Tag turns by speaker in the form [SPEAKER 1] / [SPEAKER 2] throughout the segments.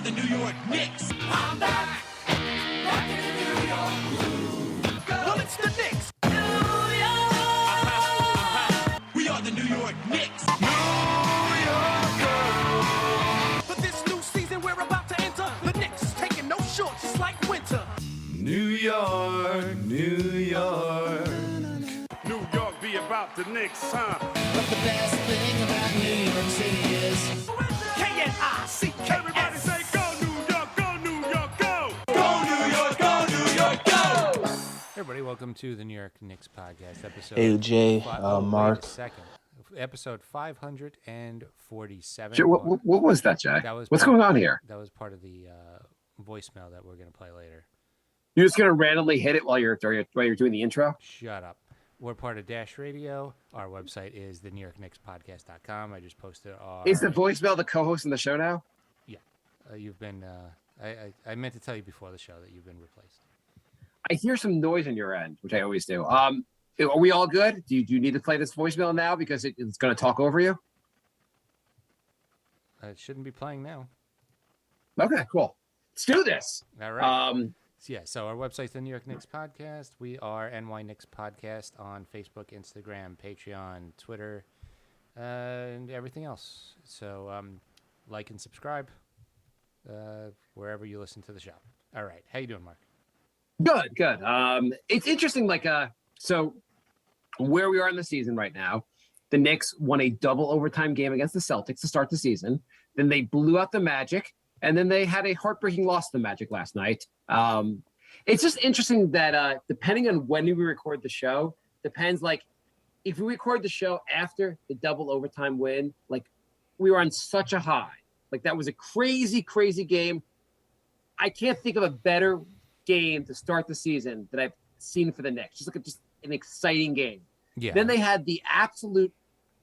[SPEAKER 1] are the New York Knicks. I'm back. Back in the New York groove. Well, it's the Knicks. New York. We are the New York Knicks. New York. For this new season we're about to enter, the Knicks taking no shorts just like winter. New York, New York.
[SPEAKER 2] New York be about the Knicks, huh?
[SPEAKER 3] But the best thing about New York City is
[SPEAKER 1] K-N-I-C-K-S.
[SPEAKER 2] Everybody say go New York, go New York, go!
[SPEAKER 1] Go New York, go New York, go!
[SPEAKER 4] Everybody, welcome to the New York Knicks podcast episode.
[SPEAKER 5] Hey, Jay, Mark.
[SPEAKER 4] Wait a second. Episode 547.
[SPEAKER 6] Jay, what was that, Jay?
[SPEAKER 4] That was
[SPEAKER 6] What's
[SPEAKER 4] part-
[SPEAKER 6] going on here?
[SPEAKER 4] That was part of the voicemail that we're going to play later.
[SPEAKER 6] You're just gonna randomly hit it while you're doing the intro?
[SPEAKER 4] Shut up. We're part of Dash Radio. Our website is the NewYorkKnicksPodcast.com. I just posted our...
[SPEAKER 6] Is the voicemail the co-host in the show now?
[SPEAKER 4] Yeah. You've been... I meant to tell you before the show that you've been replaced.
[SPEAKER 6] I hear some noise on your end, which I always do. Are we all good? Do you need to play this voicemail now because it's going to talk over you?
[SPEAKER 4] It shouldn't be playing now.
[SPEAKER 6] Okay, cool. Let's do this.
[SPEAKER 4] All right. So our website's the New York Knicks Podcast. We are NY Knicks Podcast on Facebook, Instagram, Patreon, Twitter, and everything else. So like and subscribe wherever you listen to the show. All right. How you doing, Mark?
[SPEAKER 6] Good. It's interesting, so where we are in the season right now, the Knicks won a double overtime game against the Celtics to start the season. Then they blew out the Magic, and then they had a heartbreaking loss to the Magic last night. It's just interesting that depending on when we record the show, depends, if we record the show after the double overtime win, we were on such a high. That was a crazy, crazy game. I can't think of a better game to start the season that I've seen for the Knicks. Just an exciting game.
[SPEAKER 4] Yeah.
[SPEAKER 6] Then they had the absolute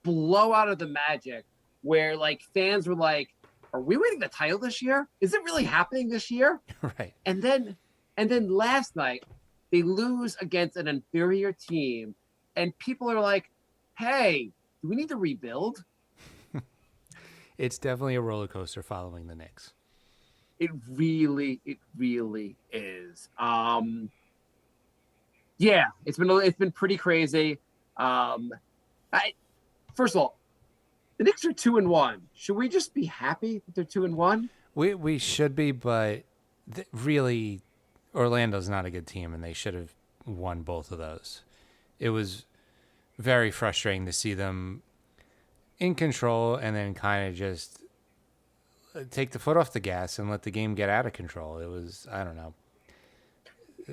[SPEAKER 6] blowout of the Magic where fans were like, are we winning the title this year? Is it really happening this year?
[SPEAKER 4] Right.
[SPEAKER 6] And then last night they lose against an inferior team and people are like, hey, do we need to rebuild?
[SPEAKER 4] It's definitely a roller coaster following the Knicks.
[SPEAKER 6] It really is. Yeah, it's been pretty crazy. First of all, the Knicks are 2-1. Should we just be happy that they're 2-1?
[SPEAKER 4] We should be, but really, Orlando's not a good team, and they should have won both of those. It was very frustrating to see them in control and then kind of just take the foot off the gas and let the game get out of control. It was, I don't know.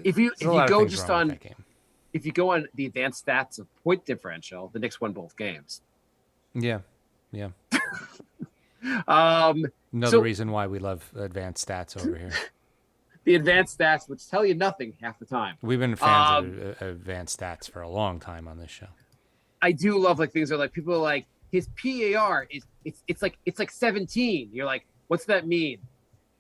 [SPEAKER 6] If you go just on
[SPEAKER 4] that game.
[SPEAKER 6] If you go on the advanced stats of point differential, the Knicks won both games.
[SPEAKER 4] Yeah.
[SPEAKER 6] So
[SPEAKER 4] reason why we love advanced stats over here.
[SPEAKER 6] The advanced stats, which tell you nothing half the time.
[SPEAKER 4] We've been fans of advanced stats for a long time on this show.
[SPEAKER 6] I do love things are people are like, his PAR is it's like 17. You're like, what's that mean?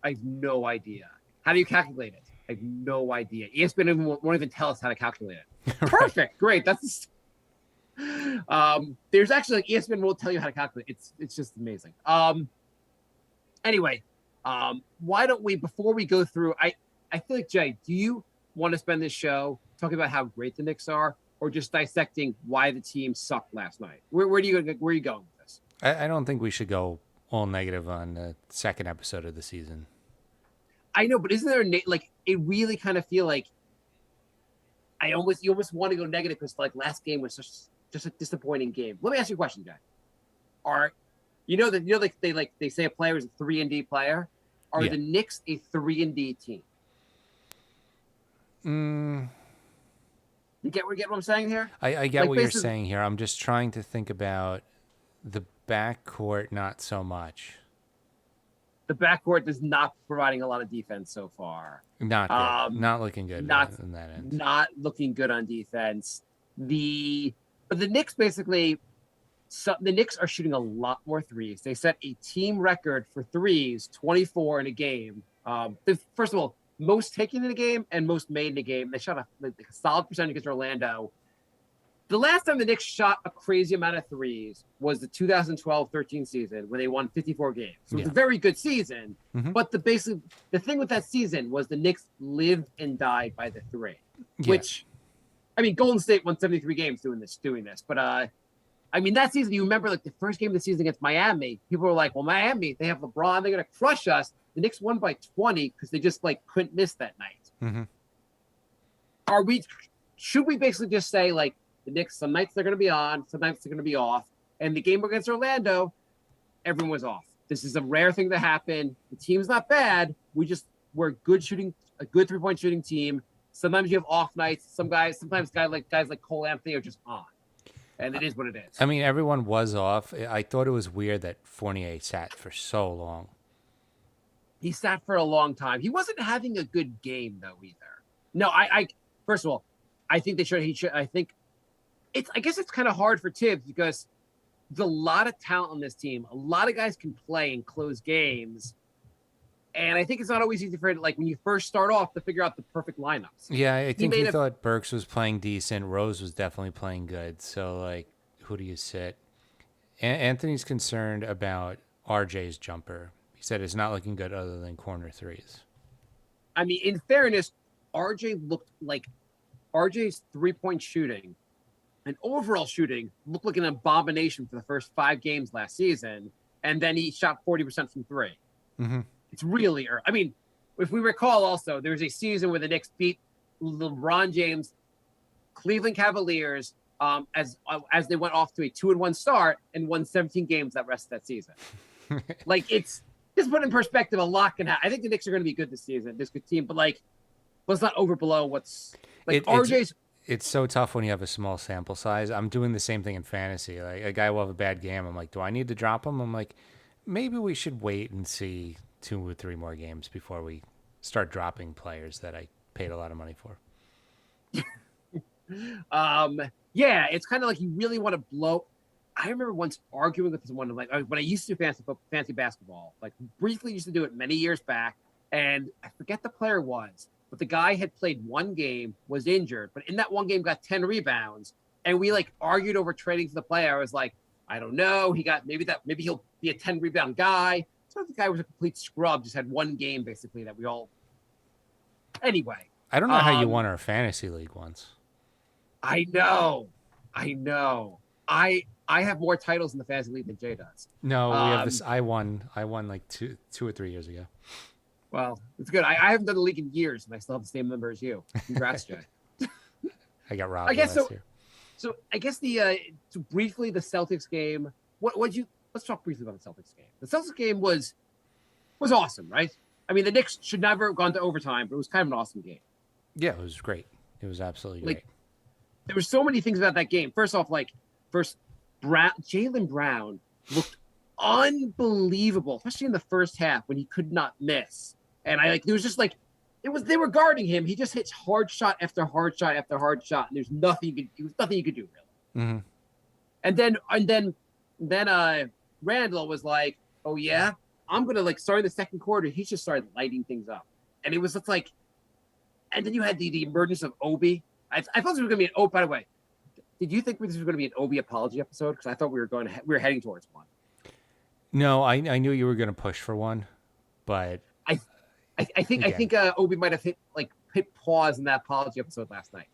[SPEAKER 6] I have no idea. How do you calculate it? I have no idea. ESPN won't even tell us how to calculate it.
[SPEAKER 4] Right.
[SPEAKER 6] Perfect, great. That's there's actually ESPN won't tell you how to calculate it. It's just amazing. Anyway, why don't we, before we go through, I feel like, Jay, do you want to spend this show talking about how great the Knicks are, or just dissecting why the team sucked last night? Where are you going with this?
[SPEAKER 4] I don't think we should go all negative on the second episode of the season.
[SPEAKER 6] I know, but isn't there it really kind of feel like you almost want to go negative because last game was just a disappointing game. Let me ask you a question, Jay. They say a player is a 3-and-D player. Are the Knicks a 3-and-D team? You get what I'm saying here?
[SPEAKER 4] I get what you're saying here. I'm just trying to think about the backcourt, not so much.
[SPEAKER 6] The backcourt is not providing a lot of defense so far.
[SPEAKER 4] Not good. Not looking good on that end.
[SPEAKER 6] Not looking good on defense. But the Knicks basically, the Knicks are shooting a lot more threes. They set a team record for threes, 24 in a game. First of all, most taken in a game and most made in a game. They shot a solid percentage against Orlando. The last time the Knicks shot a crazy amount of threes was the 2012-13 season when they won 54 games. So it was a very good season, but the thing with that season was the Knicks lived and died by the three, which, I mean, Golden State won 73 games doing this, but I mean, that season, you remember like the first game of the season against Miami, people were like, well, Miami, they have LeBron, they're going to crush us. The Knicks won by 20 because they just like couldn't miss that night. Should we basically just say like, the Knicks, some nights they're going to be on, some nights they're going to be off. And the game against Orlando, everyone was off. This is a rare thing to happen. The team's not bad. We're a good 3-point shooting team. Sometimes you have off nights. Sometimes guys like Cole Anthony are just on. And it is what it is.
[SPEAKER 4] I mean, everyone was off. I thought it was weird that Fournier sat for so long.
[SPEAKER 6] He sat for a long time. He wasn't having a good game though either. No, I first of all, I think I guess it's kind of hard for Tibbs because there's a lot of talent on this team. A lot of guys can play and close games. And I think it's not always easy for it, like when you first start off, to figure out the perfect lineups.
[SPEAKER 4] Yeah, I think he thought Burks was playing decent. Rose was definitely playing good. So, like, who do you sit? Anthony's concerned about RJ's jumper. He said it's not looking good other than corner threes.
[SPEAKER 6] I mean, in fairness, RJ's 3-point shooting and overall shooting looked like an abomination for the first 5 games last season, and then he shot 40% from 3. It's really, I mean, if we recall also, there was a season where the Knicks beat LeBron James, Cleveland Cavaliers, as they went off to a 2-1 start and won 17 games that rest of that season. Like, it's just put in perspective, a lot can happen. I think the Knicks are going to be good this season, this good team, but like, let's not overblow what's like RJ's.
[SPEAKER 4] It's so tough when you have a small sample size. I'm doing the same thing in fantasy. Like, a guy will have a bad game. I'm like, do I need to drop him? I'm like, maybe we should wait and see 2 or 3 more games before we start dropping players that I paid a lot of money for.
[SPEAKER 6] Yeah, it's kind of like you really want to blow. I remember once arguing with someone, like when I used to do fantasy basketball, like briefly used to do it many years back, and I forget the player was. But the guy had played 1 game, was injured, but in that 1 game got 10 rebounds. And we like argued over trading for the player. I was like, I don't know. Maybe he'll be a 10 rebound guy. So the guy was a complete scrub, just had 1 game basically that we all. Anyway.
[SPEAKER 4] I don't know how you won our fantasy league once.
[SPEAKER 6] I know. I have more titles in the fantasy league than Jay does.
[SPEAKER 4] No, we have this. I won like two or 3 years ago.
[SPEAKER 6] Well, it's good. I haven't done the league in years, and I still have the same number as you. Congrats, Jay.
[SPEAKER 4] I got robbed.
[SPEAKER 6] I guess
[SPEAKER 4] last year.
[SPEAKER 6] So I guess so briefly the Celtics game. Let's talk briefly about the Celtics game. The Celtics game was awesome, right? I mean, the Knicks should never have gone to overtime, but it was kind of an awesome game.
[SPEAKER 4] Yeah, it was great. It was absolutely great.
[SPEAKER 6] There were so many things about that game. First off, Jaylen Brown looked unbelievable, especially in the first half when he could not miss. And they were guarding him. He just hits hard shot after hard shot after hard shot, and there's nothing you could do really. And then Randall was like, "Oh yeah, I'm gonna start in the second quarter." He just started lighting things up, and it was just like. And then you had the emergence of Obi. I thought this was gonna be an By the way, did you think this was gonna be an Obi apology episode? Because I thought we were heading towards one.
[SPEAKER 4] No, I knew you were gonna push for one, but.
[SPEAKER 6] I think Obi might have hit pause in that apology episode last night.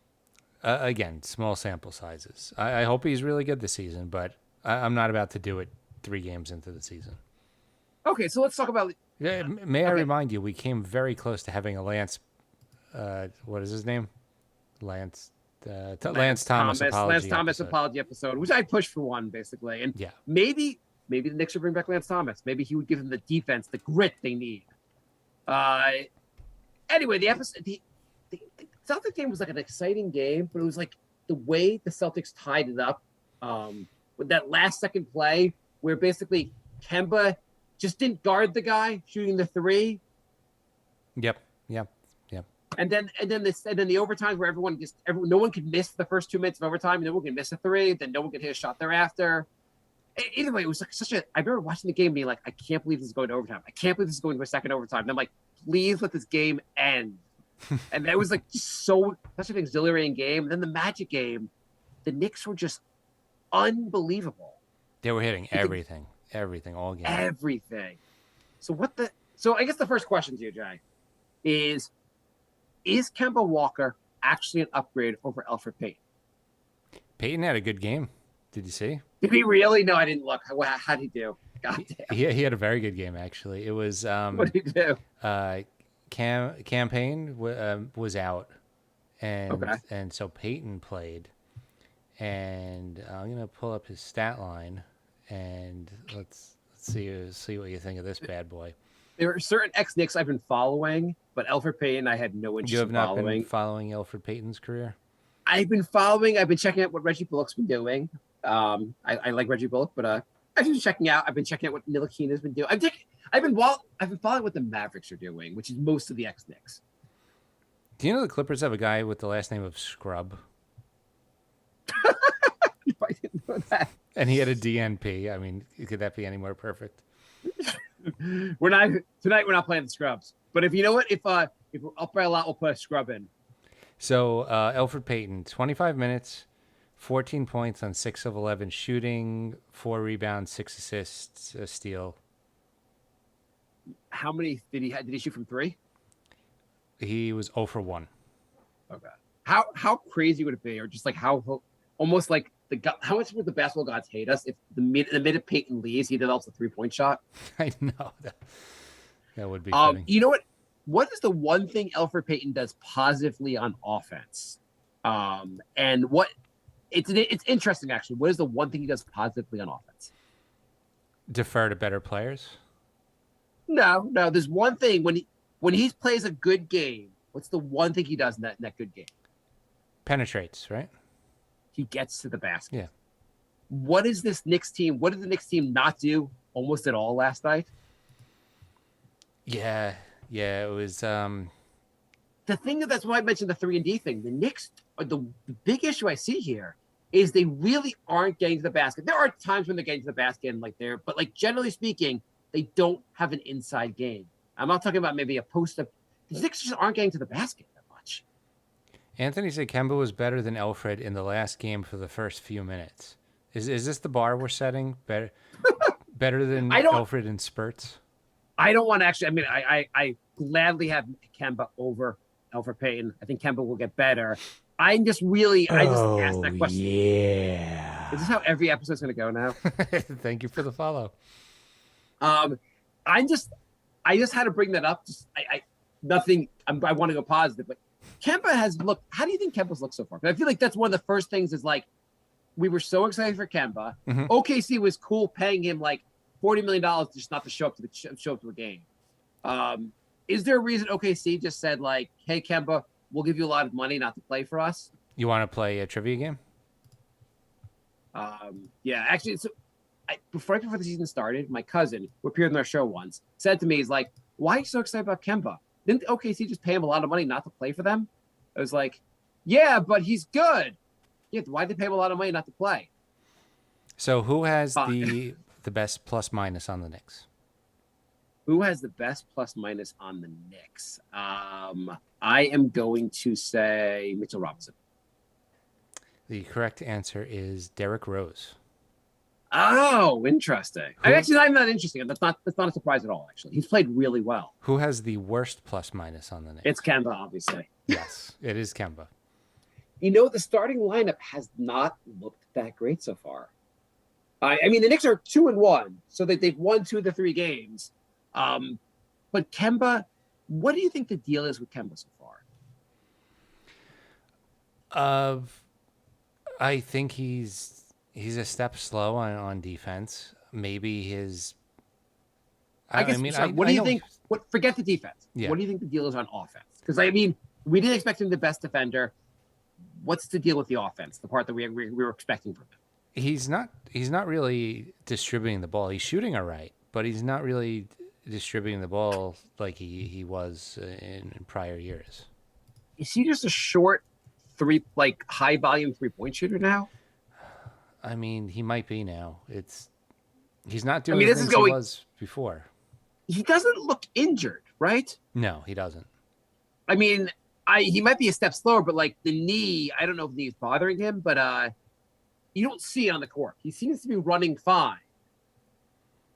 [SPEAKER 4] Again, small sample sizes. I hope he's really good this season, but I'm not about to do it 3 games into the season.
[SPEAKER 6] Okay, so let's talk about.
[SPEAKER 4] Yeah, may I remind you, we came very close to having a Lance. What is his name? Lance Thomas
[SPEAKER 6] apology episode, which I pushed for one basically, and
[SPEAKER 4] yeah,
[SPEAKER 6] maybe the Knicks should bring back Lance Thomas. Maybe he would give them the defense, the grit they need. Anyway, the Celtics game was like an exciting game, but it was like the way the Celtics tied it up with that last second play where basically Kemba just didn't guard the guy shooting the 3.
[SPEAKER 4] Yep.
[SPEAKER 6] And then the overtimes where no one could miss the first 2 minutes of overtime, no one could miss a 3, then no one could hit a shot thereafter. Either way, it was like I remember watching the game and being like, I can't believe this is going to overtime. I can't believe this is going to a second overtime. And I'm like, please let this game end. And that was like such an exhilarating game. And then the Magic game, the Knicks were just unbelievable.
[SPEAKER 4] They were hitting everything all game.
[SPEAKER 6] Everything. So I guess the first question to you, Jay, is Kemba Walker actually an upgrade over Elfrid Payton?
[SPEAKER 4] Payton had a good game. Did you see?
[SPEAKER 6] Did he really? No, I didn't look. How did he do? God damn.
[SPEAKER 4] He had a very good game, actually. It was
[SPEAKER 6] What did he do?
[SPEAKER 4] Campaign was out, and
[SPEAKER 6] Okay.
[SPEAKER 4] and so Peyton played, and I'm gonna pull up his stat line, and let's see what you think of this bad boy.
[SPEAKER 6] There are certain ex-Knicks I've been following, but Elfrid Payton I had no interest
[SPEAKER 4] You have
[SPEAKER 6] in
[SPEAKER 4] not
[SPEAKER 6] following.
[SPEAKER 4] been following Elfrid Payton's career?
[SPEAKER 6] I've been checking out what Reggie Bullock's been doing. I like Reggie Bullock, but I've been checking out what Ntilikina's been doing. I've been following what the Mavericks are doing, which is most of the ex-Knicks.
[SPEAKER 4] Do you know the Clippers have a guy with the last name of Scrub?
[SPEAKER 6] If I didn't know that.
[SPEAKER 4] And he had a DNP. I mean, could that be any more perfect?
[SPEAKER 6] Tonight we're not playing the scrubs. But if you know what, if we're up by a lot, we'll put a scrub in.
[SPEAKER 4] So Elfrid Payton, 25 minutes, 14 points on 6 of 11 shooting, 4 rebounds, 6 assists, a steal.
[SPEAKER 6] How many did he have? Did he shoot from 3?
[SPEAKER 4] He was 0 for 1.
[SPEAKER 6] Okay. How crazy would it be, or just like how almost like how much would the basketball gods hate us if the minute Peyton leaves, he develops a 3-point shot?
[SPEAKER 4] I know that would be fitting.
[SPEAKER 6] You know what? What is the one thing Elfrid Payton does positively on offense? And what it's interesting actually. What is the one thing he does positively on offense?
[SPEAKER 4] Defer to better players.
[SPEAKER 6] No. There's one thing when he plays a good game. What's the one thing he does in that good game?
[SPEAKER 4] Penetrates, right?
[SPEAKER 6] He gets to the basket.
[SPEAKER 4] Yeah.
[SPEAKER 6] What is this Knicks team? What did the Knicks team not do almost at all last night?
[SPEAKER 4] Yeah, it was.
[SPEAKER 6] The thing that's why I mentioned the 3-and-D thing. The Knicks, the big issue I see here is they really aren't getting to the basket. There are times when they're getting to the basket and but generally speaking, they don't have an inside game. I'm not talking about maybe a post-up. The Knicks just aren't getting to the basket that much.
[SPEAKER 4] Anthony said Kemba was better than Elfrid in the last game for the first few minutes. Is this the bar we're setting? Better than Elfrid in spurts?
[SPEAKER 6] I don't want to actually. I mean, I gladly have Kemba over Elfrid Payton. I think Kemba will get better. I just asked that question.
[SPEAKER 4] Yeah.
[SPEAKER 6] Is this how every episode is going to go now?
[SPEAKER 4] Thank you for the follow.
[SPEAKER 6] I just had to bring that up. Nothing. I want to go positive, but Kemba has looked. How do you think Kemba's looked so far? I feel like that's one of the first things. Is like we were so excited for Kemba.
[SPEAKER 4] Mm-hmm.
[SPEAKER 6] OKC was cool paying him like $40 million just not to show up to a game. Is there a reason OKC just said like, "Hey Kemba, we'll give you a lot of money not to play for us"?
[SPEAKER 4] You want to play a trivia game?
[SPEAKER 6] Yeah, actually, before the season started, my cousin, who appeared on our show once, said to me, "He's like, why are you so excited about Kemba? Didn't OKC just pay him a lot of money not to play for them?" I was like, "Yeah, but he's good." Yeah, why did they pay him a lot of money not to play?
[SPEAKER 4] So who has the best plus minus on the Knicks?
[SPEAKER 6] Who has the best plus minus on the Knicks? I am going to say Mitchell Robinson.
[SPEAKER 4] The correct answer is Derrick Rose.
[SPEAKER 6] Oh, interesting. Actually, I'm not interesting. That's not a surprise at all. Actually, he's played really well.
[SPEAKER 4] Who has the worst plus minus on the Knicks?
[SPEAKER 6] It's Kemba, obviously.
[SPEAKER 4] Yes, it is Kemba.
[SPEAKER 6] You know, the starting lineup has not looked that great so far. I mean, the Knicks are 2-1, so they've won 2 of the 3 games. But Kemba, what do you think the deal is with Kemba so far?
[SPEAKER 4] I think he's a step slow on defense. Maybe his.
[SPEAKER 6] What do you think? Forget the defense.
[SPEAKER 4] Yeah.
[SPEAKER 6] What do you think the deal is on offense? Because I mean, we didn't expect him the best defender. What's the deal with the offense? The part that we were expecting from him.
[SPEAKER 4] He's not really distributing the ball. He's shooting all right, but he's not really distributing the ball like he was in prior years.
[SPEAKER 6] Is he just a short high volume 3-point shooter now?
[SPEAKER 4] I mean, he might be now. He's not doing the things he was before.
[SPEAKER 6] He doesn't look injured, right?
[SPEAKER 4] No, he doesn't.
[SPEAKER 6] I mean, he might be a step slower, but like the knee, I don't know if the knee is bothering him, but you don't see it on the court. He seems to be running fine.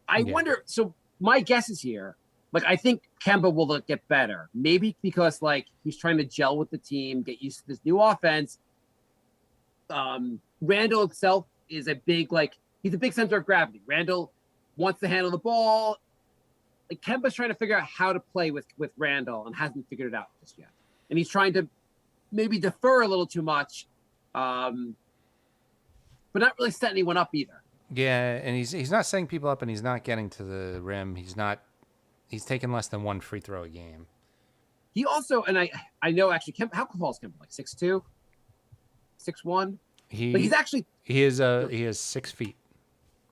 [SPEAKER 6] I wonder. So my guess is here. Like, I think Kemba will get better. Maybe because like he's trying to gel with the team, get used to this new offense. Randall himself is a big he's a big center of gravity. Randall wants to handle the ball. Like Kemba's trying to figure out how to play with Randall and hasn't figured it out just yet. And he's trying to maybe defer a little too much, but not really set anyone up either.
[SPEAKER 4] Yeah, and he's not setting people up, and he's not getting to the rim. He's taking less than one free throw a game.
[SPEAKER 6] He also, and I know actually, how tall is Kemba? Like 6'2", 6'1"? But he's actually
[SPEAKER 4] he is 6 feet.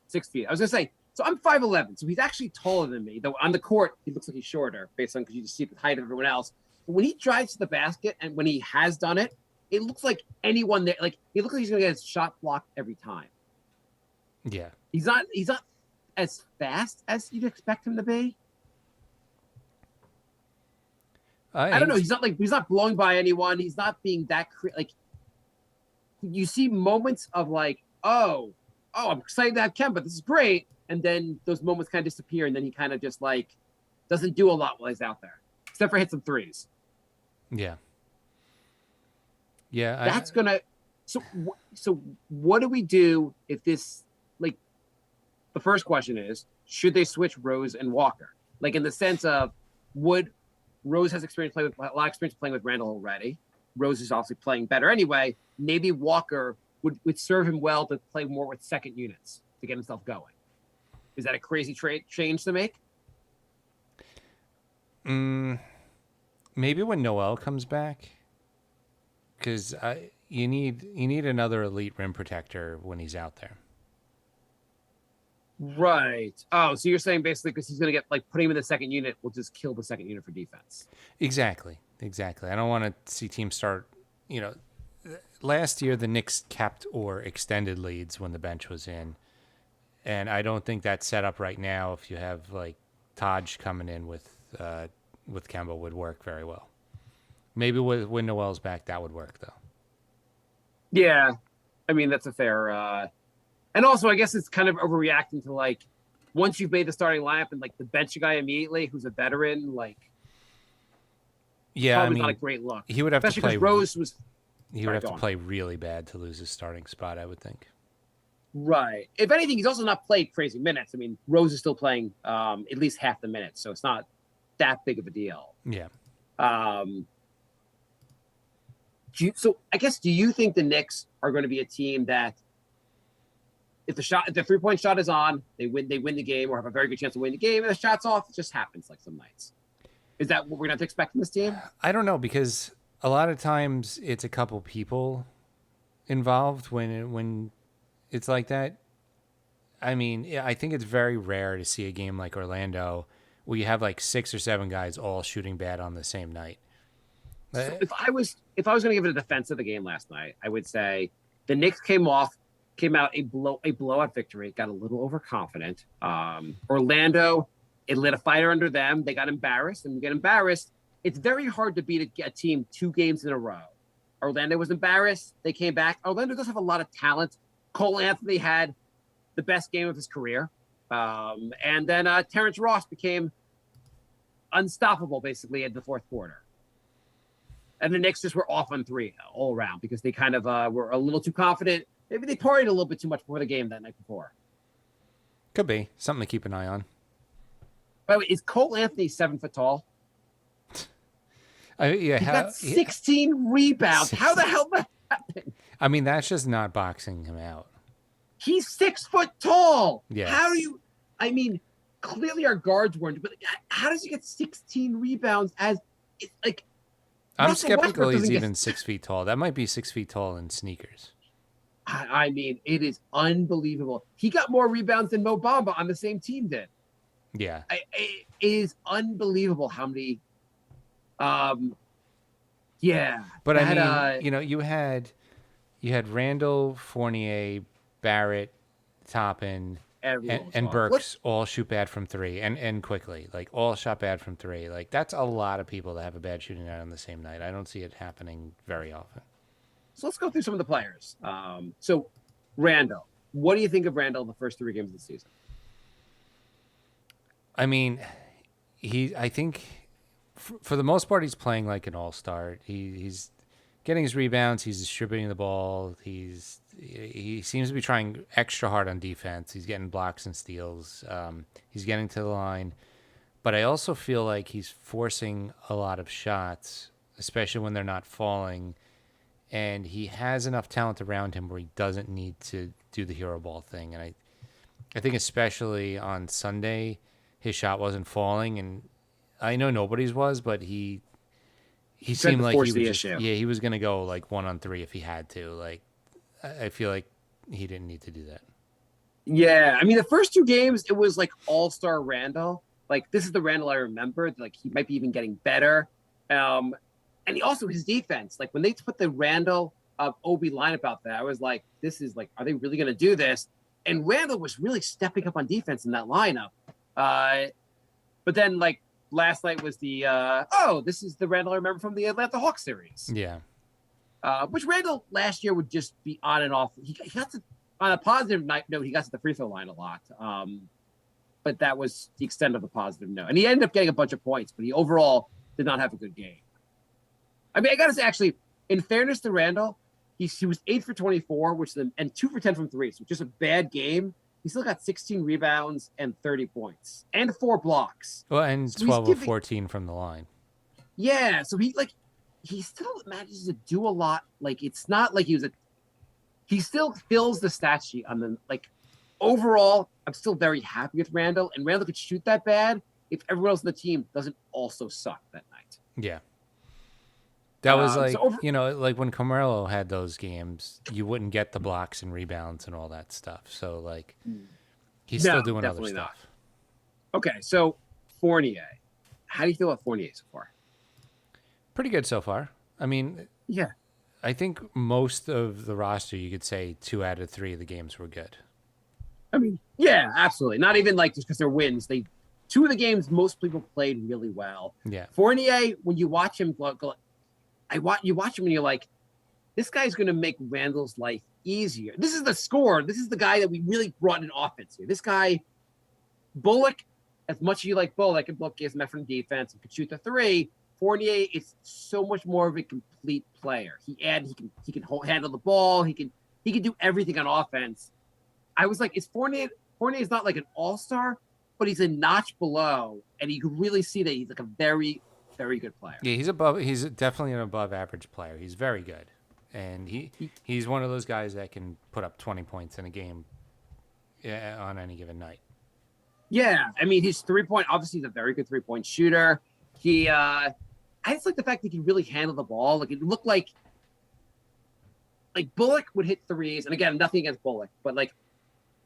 [SPEAKER 6] 6 feet. I was gonna say, so I'm 5'11", so he's actually taller than me. Though on the court, he looks like he's shorter, based on because you just see the height of everyone else. But when he drives to the basket, and when he has done it, it looks like anyone there. Like he looks like he's gonna get his shot blocked every time.
[SPEAKER 4] Yeah,
[SPEAKER 6] he's not as fast as you'd expect him to be. I don't know. He's not blowing by anyone. He's not being that you see moments of oh, I'm excited to have Kemba. This is great. And then those moments kind of disappear, and then he kind of just doesn't do a lot while he's out there, except for hit some threes.
[SPEAKER 4] Yeah. Yeah.
[SPEAKER 6] That's gonna. So what do we do if this the first question is, should they switch Rose and Walker? Like in the sense of Rose has a lot of experience playing with Randall already. Rose is obviously playing better anyway. Maybe Walker would serve him well to play more with second units to get himself going. Is that a crazy change to make?
[SPEAKER 4] Maybe when Noel comes back, because you need another elite rim protector when he's out there.
[SPEAKER 6] Right. Oh, so you're saying basically because he's going to get putting him in the second unit will just kill the second unit for defense.
[SPEAKER 4] Exactly. I don't want to see teams start. Last year the Knicks kept or extended leads when the bench was in, and I don't think that's set up right now. If you have Taj coming in with Kemba would work very well. Maybe when Noel's back, that would work though.
[SPEAKER 6] Yeah, I mean that's a fair. And also, I guess it's kind of overreacting to once you've made the starting lineup and the bench guy immediately, who's a veteran,
[SPEAKER 4] yeah,
[SPEAKER 6] probably not a great look.
[SPEAKER 4] He would have
[SPEAKER 6] especially
[SPEAKER 4] to play.
[SPEAKER 6] Rose was.
[SPEAKER 4] He would have to play really bad to lose his starting spot, I would think.
[SPEAKER 6] Right. If anything, he's also not played crazy minutes. I mean, Rose is still playing at least half the minutes, so it's not that big of a deal.
[SPEAKER 4] Yeah.
[SPEAKER 6] So I guess, do you think the Knicks are going to be a team that if the 3-point shot is on, they win the game or have a very good chance to win the game, and the shot's off, it just happens some nights? Is that what we're going to have to expect from this team?
[SPEAKER 4] I don't know, because a lot of times it's a couple people involved when it's like that. I mean, I think it's very rare to see a game like Orlando where you have 6 or 7 guys all shooting bad on the same night.
[SPEAKER 6] So if I was going to give it a defense of the game last night, I would say the Knicks came out a blowout victory, got a little overconfident. Orlando, it lit a fire under them. They got embarrassed, and you get embarrassed. It's very hard to beat a team 2 games in a row. Orlando was embarrassed. They came back. Orlando does have a lot of talent. Cole Anthony had the best game of his career. And then Terrence Ross became unstoppable basically in the fourth quarter. And the Knicks just were off on 3 all around because they kind of were a little too confident. Maybe they partied a little bit too much before the game that night before.
[SPEAKER 4] Could be something to keep an eye on.
[SPEAKER 6] By the way, is Cole Anthony 7 foot tall?
[SPEAKER 4] Yeah,
[SPEAKER 6] he got 16 rebounds. 16. How the hell did that happen?
[SPEAKER 4] I mean, that's just not boxing him out.
[SPEAKER 6] He's 6 foot tall.
[SPEAKER 4] Yeah.
[SPEAKER 6] How do you? I mean, clearly our guards weren't. But how does he get 16 rebounds? I'm
[SPEAKER 4] Russell skeptical he's even 6 feet tall. That might be 6 feet tall in sneakers.
[SPEAKER 6] I mean, it is unbelievable. He got more rebounds than Mo Bamba on the same team did.
[SPEAKER 4] Yeah.
[SPEAKER 6] It is unbelievable how many. Yeah.
[SPEAKER 4] But I mean, you had Randall, Fournier, Barrett, Toppin, and Burks all shoot bad from 3 and quickly. All shot bad from 3. That's a lot of people that have a bad shooting night on the same night. I don't see it happening very often.
[SPEAKER 6] So let's go through some of the players. So Randall. What do you think of Randall in the first 3 games of the season?
[SPEAKER 4] I mean, I think for the most part, he's playing like an all-star. He's getting his rebounds. He's distributing the ball. He seems to be trying extra hard on defense. He's getting blocks and steals. He's getting to the line. But I also feel like he's forcing a lot of shots, especially when they're not falling. And he has enough talent around him where he doesn't need to do the hero ball thing. And I think especially on Sunday, his shot wasn't falling. And I know nobody's was, but he seemed like he was he was going to go like 1-on-3 if he had to. Like, I feel like he didn't need to do that.
[SPEAKER 6] Yeah, I mean, the first 2 games, it was like all-star Randall. Like, this is the Randall I remember. Like, he might be even getting better. And he also, his defense, like when they put the Randall Obi lineup out there, I was like, this is like, are they really going to do this? And Randall was really stepping up on defense in that lineup. But then like last night was the, this is the Randall I remember from the Atlanta Hawks series.
[SPEAKER 4] Yeah.
[SPEAKER 6] Which Randall last year would just be on and off. He got to, on a positive note, he got to the free throw line a lot. But that was the extent of the positive note. And he ended up getting a bunch of points, but he overall did not have a good game. I mean, I got to say, actually, in fairness to Randall, he was 8 for 24, and 2 for 10 from 3. So just a bad game. He still got 16 rebounds and 30 points and 4 blocks.
[SPEAKER 4] Well, and so 12 of 14 from the line.
[SPEAKER 6] Yeah. So he still manages to do a lot. Like, it's not like he still fills the stat sheet on the, like, overall, I'm still very happy with Randall. And Randall could shoot that bad if everyone else on the team doesn't also suck that night.
[SPEAKER 4] Yeah. That was like, like when Carmelo had those games, you wouldn't get the blocks and rebounds and all that stuff. So, like, he's still doing other stuff.
[SPEAKER 6] Not. Okay, so Fournier. How do you feel about Fournier so far?
[SPEAKER 4] Pretty good so far. I mean,
[SPEAKER 6] yeah.
[SPEAKER 4] I think most of the roster, you could say 2 out of 3 of the games were good.
[SPEAKER 6] I mean, yeah, absolutely. Not even like just because they're wins. 2 of the games, most people played really well.
[SPEAKER 4] Yeah.
[SPEAKER 6] Fournier, when you watch him you watch him and you're like, this guy's going to make Randall's life easier. This is the scorer. This is the guy that we really brought in offense here. This guy, Bullock, as much as you like Bullock, and Bullock gives him effort in defense and could shoot the 3, Fournier is so much more of a complete player. He can handle the ball. He can do everything on offense. I was like, Fournier is not like an all-star, but he's a notch below, and you can really see that he's like a very, very good player.
[SPEAKER 4] Yeah, he's definitely an above average player. He's very good. And he's one of those guys that can put up 20 points in a game on any given night.
[SPEAKER 6] Yeah, I mean, his 3-point, obviously he's a very good 3-point shooter. I just like the fact that he can really handle the ball. Like, it looked like Bullock would hit threes, and again, nothing against Bullock, but like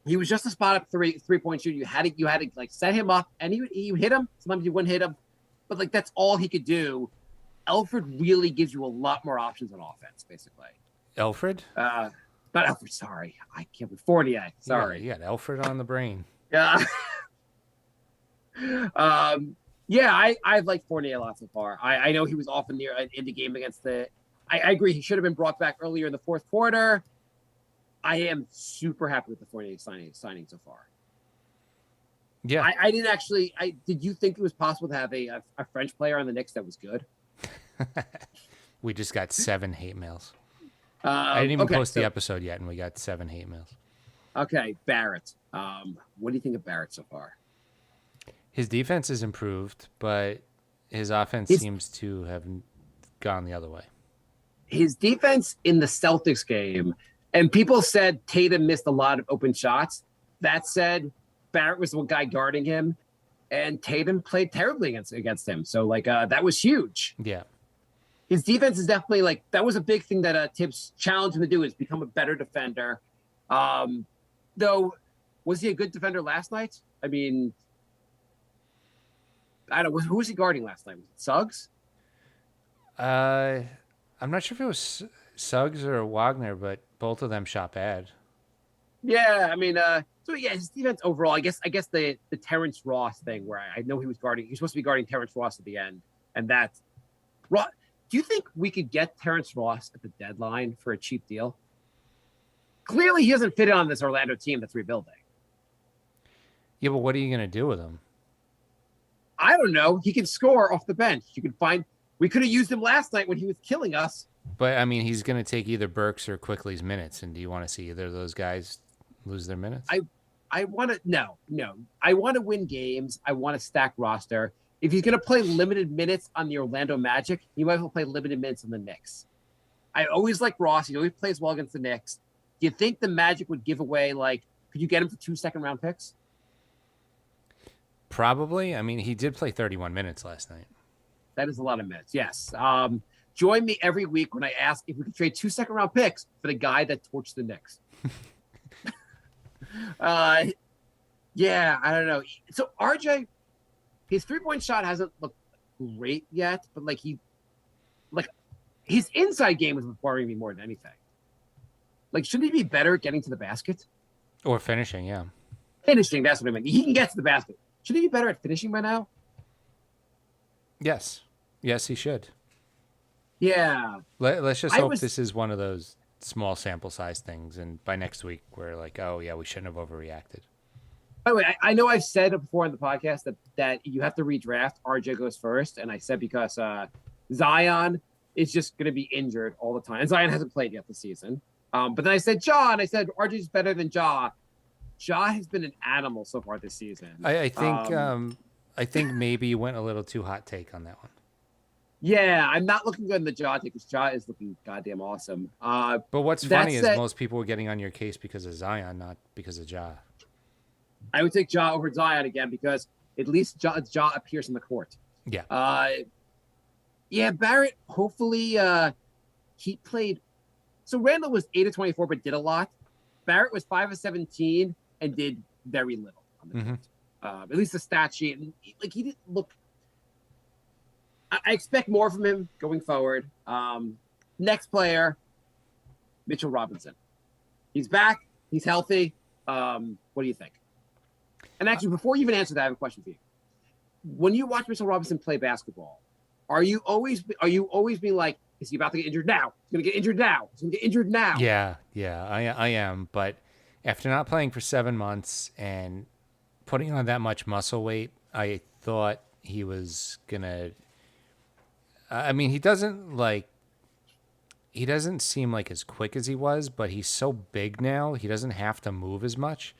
[SPEAKER 6] he was just a spot up 3-point shooter. You had to like set him up, and he would hit him. Sometimes you wouldn't hit him. But, like, that's all he could do. Alfred really gives you a lot more options on offense, basically.
[SPEAKER 4] Alfred?
[SPEAKER 6] Not Alfred, sorry. I can't be Fournier. Sorry.
[SPEAKER 4] You got Alfred on the brain.
[SPEAKER 6] Yeah. I've liked Fournier a lot so far. I know he was often in the game against I agree. He should have been brought back earlier in the fourth quarter. I am super happy with the Fournier signing so far.
[SPEAKER 4] Yeah,
[SPEAKER 6] I didn't actually. Did you think it was possible to have a French player on the Knicks that was good?
[SPEAKER 4] We just got 7 hate mails. I didn't even post the episode yet, and we got 7 hate mails.
[SPEAKER 6] Okay, Barrett. What do you think of Barrett so far?
[SPEAKER 4] His defense is improved, but his offense seems to have gone the other way.
[SPEAKER 6] His defense in the Celtics game, and people said Tatum missed a lot of open shots. That said, Barrett was the guy guarding him, and Tatum played terribly against him. So, like, that was huge.
[SPEAKER 4] Yeah.
[SPEAKER 6] His defense is definitely, like, that was a big thing that Tibbs challenged him to do, is become a better defender. Though, was he a good defender last night? I mean, I don't know. Who was he guarding last night? Was it Suggs?
[SPEAKER 4] I'm not sure if it was Suggs or Wagner, but both of them shot bad.
[SPEAKER 6] Yeah, I mean, his defense overall, I guess the Terrence Ross thing, where I know he was supposed to be guarding Terrence Ross at the end, and that's do you think we could get Terrence Ross at the deadline for a cheap deal? clearly he doesn't fit in on this Orlando team that's rebuilding.
[SPEAKER 4] Yeah, but what are you going to do with him?
[SPEAKER 6] I don't know. He can score off the bench. We could have used him last night when he was killing us.
[SPEAKER 4] But I mean, he's going to take either Burks or Quickly's minutes. And do you want to see either of those guys lose their minutes?
[SPEAKER 6] I want to no. I want to win games. I want to stack roster. If he's going to play limited minutes on the Orlando Magic, he might as well play limited minutes on the Knicks. I always like Ross. He always plays well against the Knicks. Do you think the Magic would give away, like, could you get him for 2 second-round picks?
[SPEAKER 4] Probably. I mean, he did play 31 minutes last night.
[SPEAKER 6] That is a lot of minutes, yes. Join me every week when I ask if we could trade 2 second-round picks for the guy that torched the Knicks. Yeah, I don't know. So RJ, his 3-point shot hasn't looked great yet, but his inside game is bothering me more than anything. Like, shouldn't he be better at getting to the basket?
[SPEAKER 4] Or finishing, yeah.
[SPEAKER 6] Finishing, that's what I mean. He can get to the basket. Shouldn't he be better at finishing by now?
[SPEAKER 4] Yes. Yes, he should.
[SPEAKER 6] Yeah.
[SPEAKER 4] Let's just hope this is one of those small sample size things. And by next week, we're like, oh, yeah, we shouldn't have overreacted.
[SPEAKER 6] By the way, I know I've said it before on the podcast that you have to redraft. RJ goes first. And I said because Zion is just going to be injured all the time. And Zion hasn't played yet this season. But then I said Ja, and I said RJ's better than Ja. Ja has been an animal so far this season.
[SPEAKER 4] I think maybe you went a little too hot take on that one.
[SPEAKER 6] Yeah, I'm not looking good in the Ja take because Ja is looking goddamn awesome.
[SPEAKER 4] But what's funny is most people were getting on your case because of Zion, not because of Ja.
[SPEAKER 6] I would take Ja over Zion again because at least Ja appears in the court.
[SPEAKER 4] Yeah.
[SPEAKER 6] Yeah, Barrett, hopefully he played. So Randall was 8 of 24, but did a lot. Barrett was 5 of 17 and did very little on the court. At least the stat sheet. Like, he didn't look. I expect more from him going forward. Next player, Mitchell Robinson. He's back. He's healthy. What do you think? And actually, before you even answer that, I have a question for you. When you watch Mitchell Robinson play basketball, are you always being like, is he about to get injured now? He's going to get injured now. He's going to get injured now.
[SPEAKER 4] Yeah, I am. But after not playing for 7 months and putting on that much muscle weight, I thought he was going to. I mean, he doesn't seem like as quick as he was, but he's so big now, he doesn't have to move as much.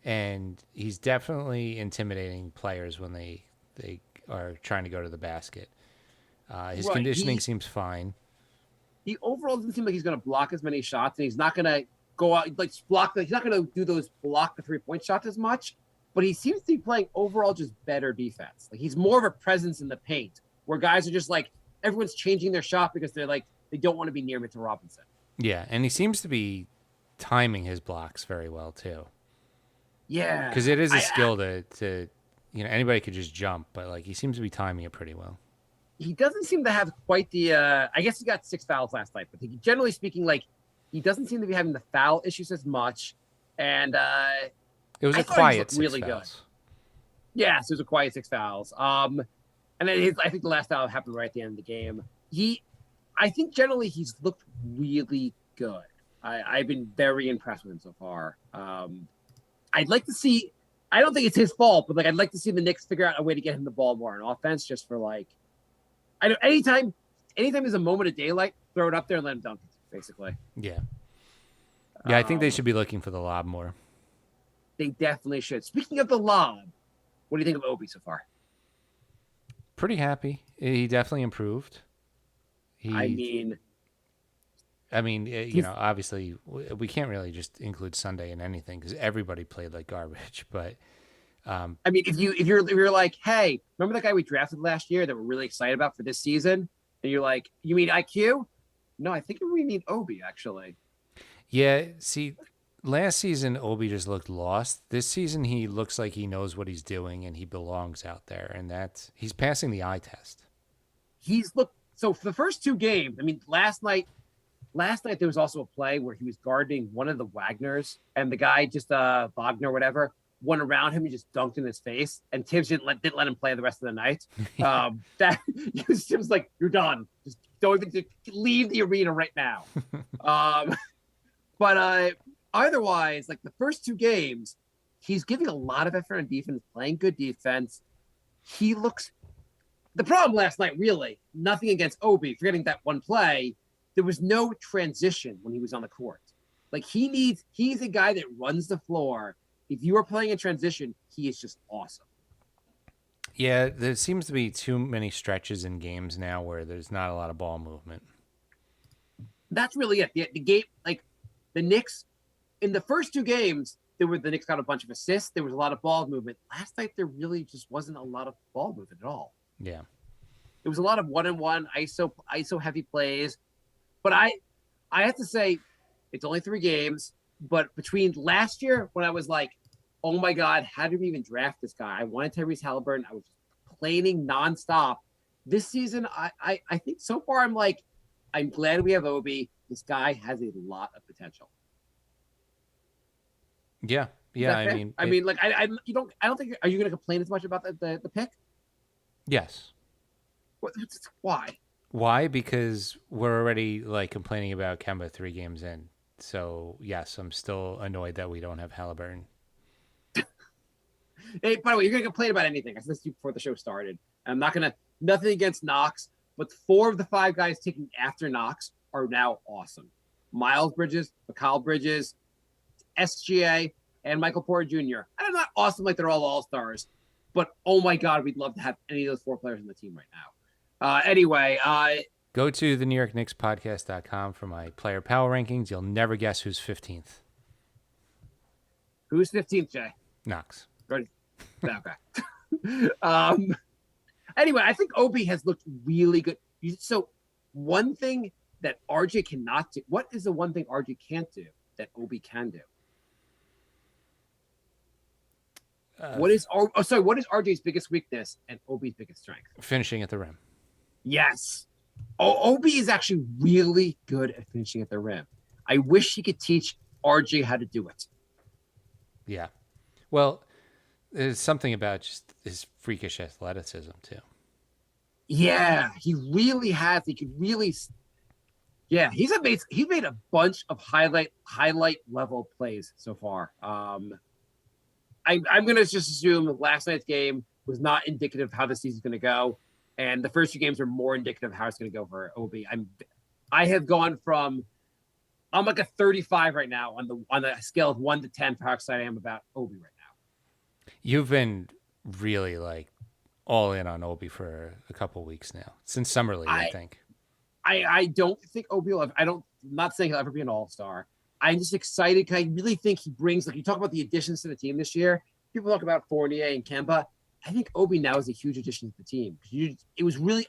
[SPEAKER 4] And he's definitely intimidating players when they are trying to go to the basket. His conditioning seems fine.
[SPEAKER 6] He overall doesn't seem like he's going to block as many shots, and he's not going to go out like block. He's not going to do those block the 3-point shots as much. But he seems to be playing overall just better defense. Like, he's more of a presence in the paint, where guys are just like everyone's changing their shot because they're like they don't want to be near Mitchell Robinson.
[SPEAKER 4] Yeah, and he seems to be timing his blocks very well too.
[SPEAKER 6] Yeah,
[SPEAKER 4] because it is a skill to anybody could just jump, but like he seems to be timing it pretty well.
[SPEAKER 6] He doesn't seem to have quite the. I guess he got 6 fouls last night, but generally speaking, like he doesn't seem to be having the foul issues as much. And
[SPEAKER 4] it was a quiet 6
[SPEAKER 6] really
[SPEAKER 4] fouls.
[SPEAKER 6] Good. Yes, it was a quiet 6 fouls. And then I think the last foul happened right at the end of the game. I think generally he's looked really good. I've been very impressed with him so far. I'd like to see. I don't think it's his fault, but like I'd like to see the Knicks figure out a way to get him the ball more on offense, just for like. I know anytime there's a moment of daylight, throw it up there and let him dunk it, basically.
[SPEAKER 4] Yeah. Yeah, I think they should be looking for the lob more.
[SPEAKER 6] They definitely should. Speaking of the lob, what do you think of Obi so far?
[SPEAKER 4] Pretty happy. He definitely improved. Obviously, we can't really just include Sunday in anything because everybody played like garbage. But
[SPEAKER 6] if you're like, hey, remember that guy we drafted last year that we're really excited about for this season? And you're like, you mean IQ? No, I think we mean Obi actually.
[SPEAKER 4] Yeah. See, last season Obi just looked lost. This season he looks like he knows what he's doing and he belongs out there, and he's passing the eye test. So for the first 2 games. I mean, last night there was also a play where he was guarding one of the Wagners, and the guy just Wagner, whatever, went around him and just dunked in his face. And Tibbs didn't let him play the rest of the night. Tibbs was like, "You're done. Just don't even leave the arena right now." But
[SPEAKER 6] otherwise, like the first two games, he's giving a lot of effort on defense, playing good defense. He looks. The problem last night, really, nothing against Obi. Forgetting that one play, there was no transition when he was on the court. Like he's a guy that runs the floor. If you are playing in transition, he is just awesome.
[SPEAKER 4] Yeah, there seems to be too many stretches in games now where there's not a lot of ball movement.
[SPEAKER 6] That's really it. The game, like the Knicks, in the first two games, the Knicks got a bunch of assists. There was a lot of ball movement. Last night, there really just wasn't a lot of ball movement at all.
[SPEAKER 4] Yeah,
[SPEAKER 6] it was a lot of one-on-one ISO heavy plays. But I have to say, it's only 3 games. But between last year, when I was like, oh my God, how did we even draft this guy? I wanted Tyrese Halliburton. I was complaining nonstop. This season, I think so far I'm like, I'm glad we have Obi. This guy has a lot of potential.
[SPEAKER 4] yeah. I mean,
[SPEAKER 6] like I don't think. Are you going to complain as much about the pick?
[SPEAKER 4] Yes.
[SPEAKER 6] Why?
[SPEAKER 4] Why? Because we're already like complaining about Kemba 3 games in. So yes, I'm still annoyed that we don't have Halliburton.
[SPEAKER 6] Hey, by the way, you're going to complain about anything. I said this to you before the show started. I'm not going to. Nothing against Knox, but 4 of the 5 guys taken after Knox are now awesome. Miles Bridges, Mikal Bridges, SGA, and Michael Porter Jr. And I'm not awesome like they're all stars, but oh my God, we'd love to have any of those 4 players on the team right now. Anyway,
[SPEAKER 4] Go to the New York Knicks podcast.com for my player power rankings. You'll never guess who's 15th.
[SPEAKER 6] Who's 15th, Jay?
[SPEAKER 4] Knox.
[SPEAKER 6] Okay. Anyway, I think Obi has looked really good. So one thing that RJ cannot do, what is the one thing RJ can't do that Obi can do? What is RJ's biggest weakness and Obi's biggest strength?
[SPEAKER 4] Finishing at the rim.
[SPEAKER 6] Yes. Obi is actually really good at finishing at the rim. I wish he could teach RJ how to do it.
[SPEAKER 4] Yeah. Well, there's something about just his freakish athleticism too.
[SPEAKER 6] Yeah, he really has. He could really. Yeah, he's amazing. He made a bunch of highlight level plays so far. I'm going to just assume last night's game was not indicative of how the season's going to go, and the first 2 games are more indicative of how it's going to go for Obi. I have gone from. I'm like a 35 right now on the scale of 1 to 10 for how excited I am about Obi right now.
[SPEAKER 4] You've been really like all in on Obi for a couple weeks now, since Summer League, I think.
[SPEAKER 6] I don't think Obi will. I'm not saying he'll ever be an all-star. I'm just excited because I really think he brings, like you talk about the additions to the team this year. People talk about Fournier and Kemba. I think Obi now is a huge addition to the team. It was really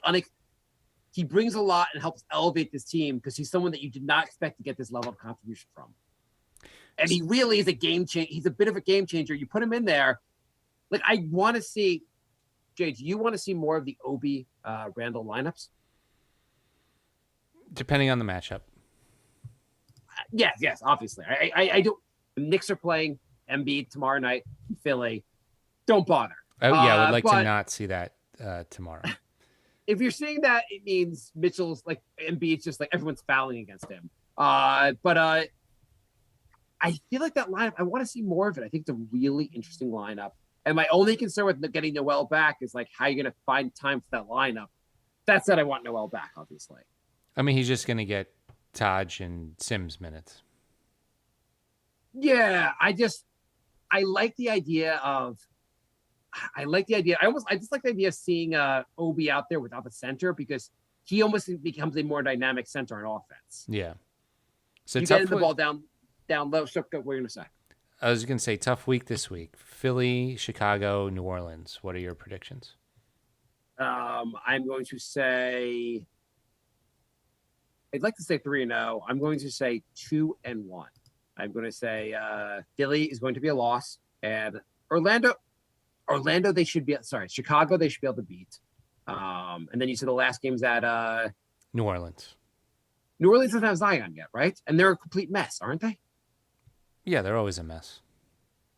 [SPEAKER 6] he brings a lot and helps elevate this team because he's someone that you did not expect to get this level of contribution from. And he really is a game changer. He's a bit of a game changer. You put him in there. Like I want to see, Jay, do you want to see more of the Obi Randall lineups?
[SPEAKER 4] Depending on the matchup.
[SPEAKER 6] Yes, obviously. I don't. The Knicks are playing Embiid tomorrow night in Philly. Don't bother.
[SPEAKER 4] Oh yeah, I would like to not see that tomorrow.
[SPEAKER 6] If you're seeing that, it means Mitchell's like Embiid's just like everyone's fouling against him. But I feel like that lineup. I want to see more of it. I think it's a really interesting lineup. And my only concern with getting Noel back is like how you're going to find time for that lineup. That said, I want Noel back, obviously.
[SPEAKER 4] I mean, he's just going to get Taj and Sims minutes.
[SPEAKER 6] Yeah, I just like the idea. I just like the idea of seeing Obi out there without the center because he almost becomes a more dynamic center on offense.
[SPEAKER 4] Yeah. So
[SPEAKER 6] you get the ball down low. So what are you gonna say?
[SPEAKER 4] I was going to say tough week this week. Philly, Chicago, New Orleans. What are your predictions?
[SPEAKER 6] I'm going to say. I'd like to say 3-0. I'm going to say 2-1. I'm going to say Philly is going to be a loss, and Orlando, they should be. Sorry, Chicago, they should be able to beat. And then you said the last game's at
[SPEAKER 4] New Orleans.
[SPEAKER 6] New Orleans doesn't have Zion yet, right? And they're a complete mess, aren't they?
[SPEAKER 4] Yeah, they're always a mess.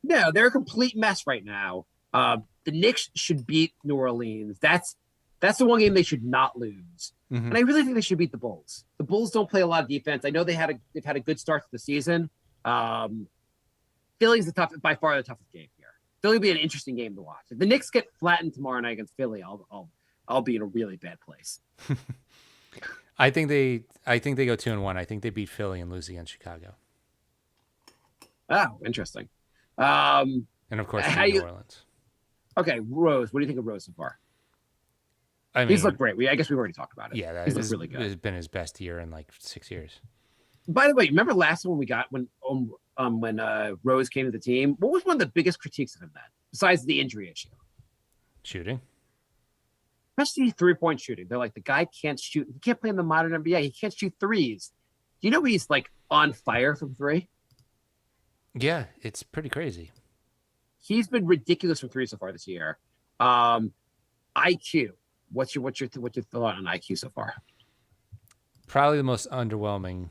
[SPEAKER 6] No, they're a complete mess right now. The Knicks should beat New Orleans. That's the one game they should not lose. Mm-hmm. And I really think they should beat the Bulls. The Bulls don't play a lot of defense. I know they've had a good start to the season. Philly's by far the toughest game here. Philly will be an interesting game to watch. If the Knicks get flattened tomorrow night against Philly, I'll be in a really bad place.
[SPEAKER 4] I think they go 2-1. I think they beat Philly and lose against Chicago.
[SPEAKER 6] Oh, interesting.
[SPEAKER 4] And of course, New Orleans.
[SPEAKER 6] Okay, Rose. What do you think of Rose so far?
[SPEAKER 4] I mean,
[SPEAKER 6] He's looked great. I guess we've already talked about it.
[SPEAKER 4] Yeah,
[SPEAKER 6] he's looked really good.
[SPEAKER 4] It's been his best year in like 6 years.
[SPEAKER 6] By the way, remember last one we got when Rose came to the team? What was one of the biggest critiques of him then, besides the injury issue?
[SPEAKER 4] Shooting.
[SPEAKER 6] Especially 3-point shooting. They're like, the guy can't shoot. He can't play in the modern NBA. He can't shoot threes. Do you know he's like on fire from three?
[SPEAKER 4] Yeah, it's pretty crazy.
[SPEAKER 6] He's been ridiculous from three so far this year. IQ. What's your thought on IQ so far?
[SPEAKER 4] Probably the most underwhelming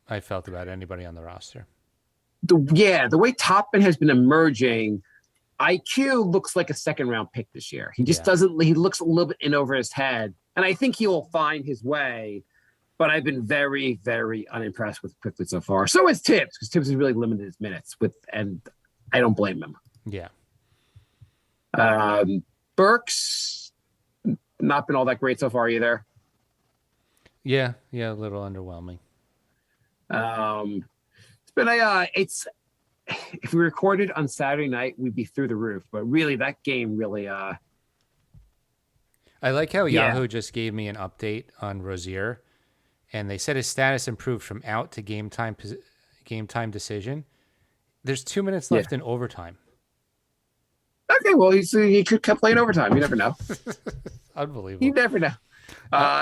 [SPEAKER 4] I felt about anybody on the roster.
[SPEAKER 6] The way Topman has been emerging, IQ looks like a second-round pick this year. He just doesn't. He looks a little bit in over his head, and I think he will find his way. But I've been very, very unimpressed with Quickly so far. So is Tibbs, because Tibbs has really limited his minutes and I don't blame him.
[SPEAKER 4] Yeah.
[SPEAKER 6] Burks, not been all that great so far either.
[SPEAKER 4] Yeah, a little underwhelming.
[SPEAKER 6] It's been if we recorded on Saturday night, we'd be through the roof. But really, that game really.
[SPEAKER 4] I like how Yahoo just gave me an update on Rozier, and they said his status improved from out to game time decision. There's 2 minutes left in overtime.
[SPEAKER 6] Okay, well, he could keep playing overtime. You never know.
[SPEAKER 4] Unbelievable.
[SPEAKER 6] You never know.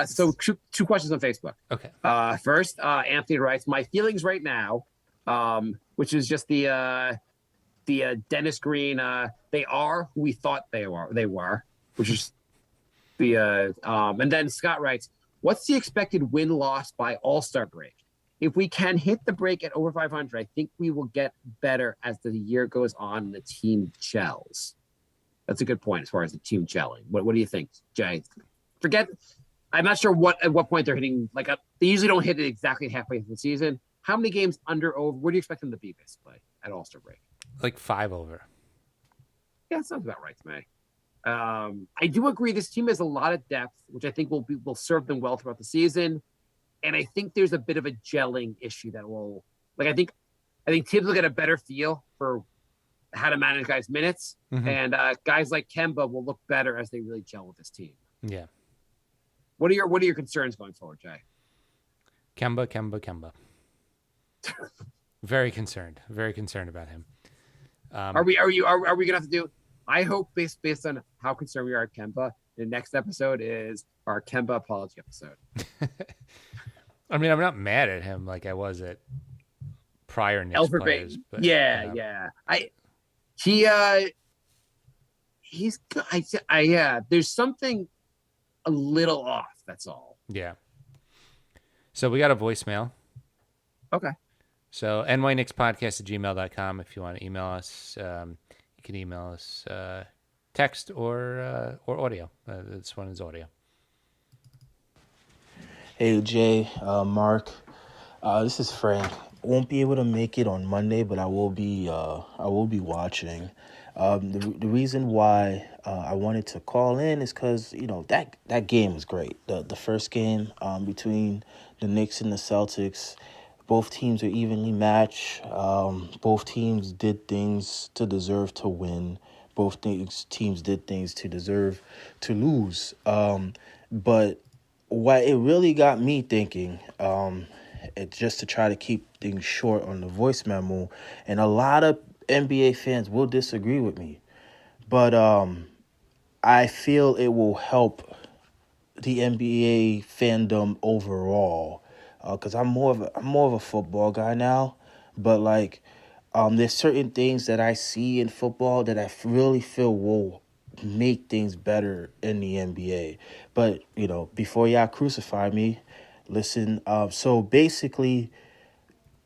[SPEAKER 6] So two questions on Facebook.
[SPEAKER 4] Okay.
[SPEAKER 6] First, Anthony writes, my feelings right now, which is just the Dennis Green. They are who we thought they were, which is the and then Scott writes, what's the expected win-loss by All-Star break? If we can hit the break at over 500, I think we will get better as the year goes on and the team gels. That's a good point as far as the team gelling. What do you think, Jay? I'm not sure at what point they're hitting. They usually don't hit it exactly halfway through the season. How many games under over? Where do you expect them to be basically at All-Star break?
[SPEAKER 4] Like 5 over.
[SPEAKER 6] Yeah, that sounds about right to me. I do agree. This team has a lot of depth, which I think will serve them well throughout the season. And I think there's a bit of a gelling issue that will, I think Tibbs will get a better feel for how to manage guys' minutes, and guys like Kemba will look better as they really gel with this team.
[SPEAKER 4] Yeah.
[SPEAKER 6] What are your concerns going forward, Jay?
[SPEAKER 4] Kemba. Very concerned about him.
[SPEAKER 6] Are we gonna have to do? I hope based on how concerned we are at Kemba, the next episode is our Kemba apology episode.
[SPEAKER 4] I mean, I'm not mad at him like I was at prior Knicks players. But,
[SPEAKER 6] yeah. He's good. There's something a little off. That's all.
[SPEAKER 4] Yeah. So we got a voicemail.
[SPEAKER 6] Okay.
[SPEAKER 4] So nyknickspodcast@gmail.com if you want to email us. You can email us text or audio. This one is audio.
[SPEAKER 5] Hey Jay, Mark, this is Frank. Won't be able to make it on Monday, but I will be watching. The reason why I wanted to call in is because that game was great. The first game between the Knicks and the Celtics, both teams are evenly matched. Both teams did things to deserve to win. Both teams did things to deserve to lose. But what it really got me thinking, it's just to try to keep things short on the voice memo, and a lot of NBA fans will disagree with me, but I feel it will help the NBA fandom overall, because I'm more of a football guy now, but there's certain things that I see in football that I really feel will make things better in the NBA. But, before y'all crucify me, listen, so basically,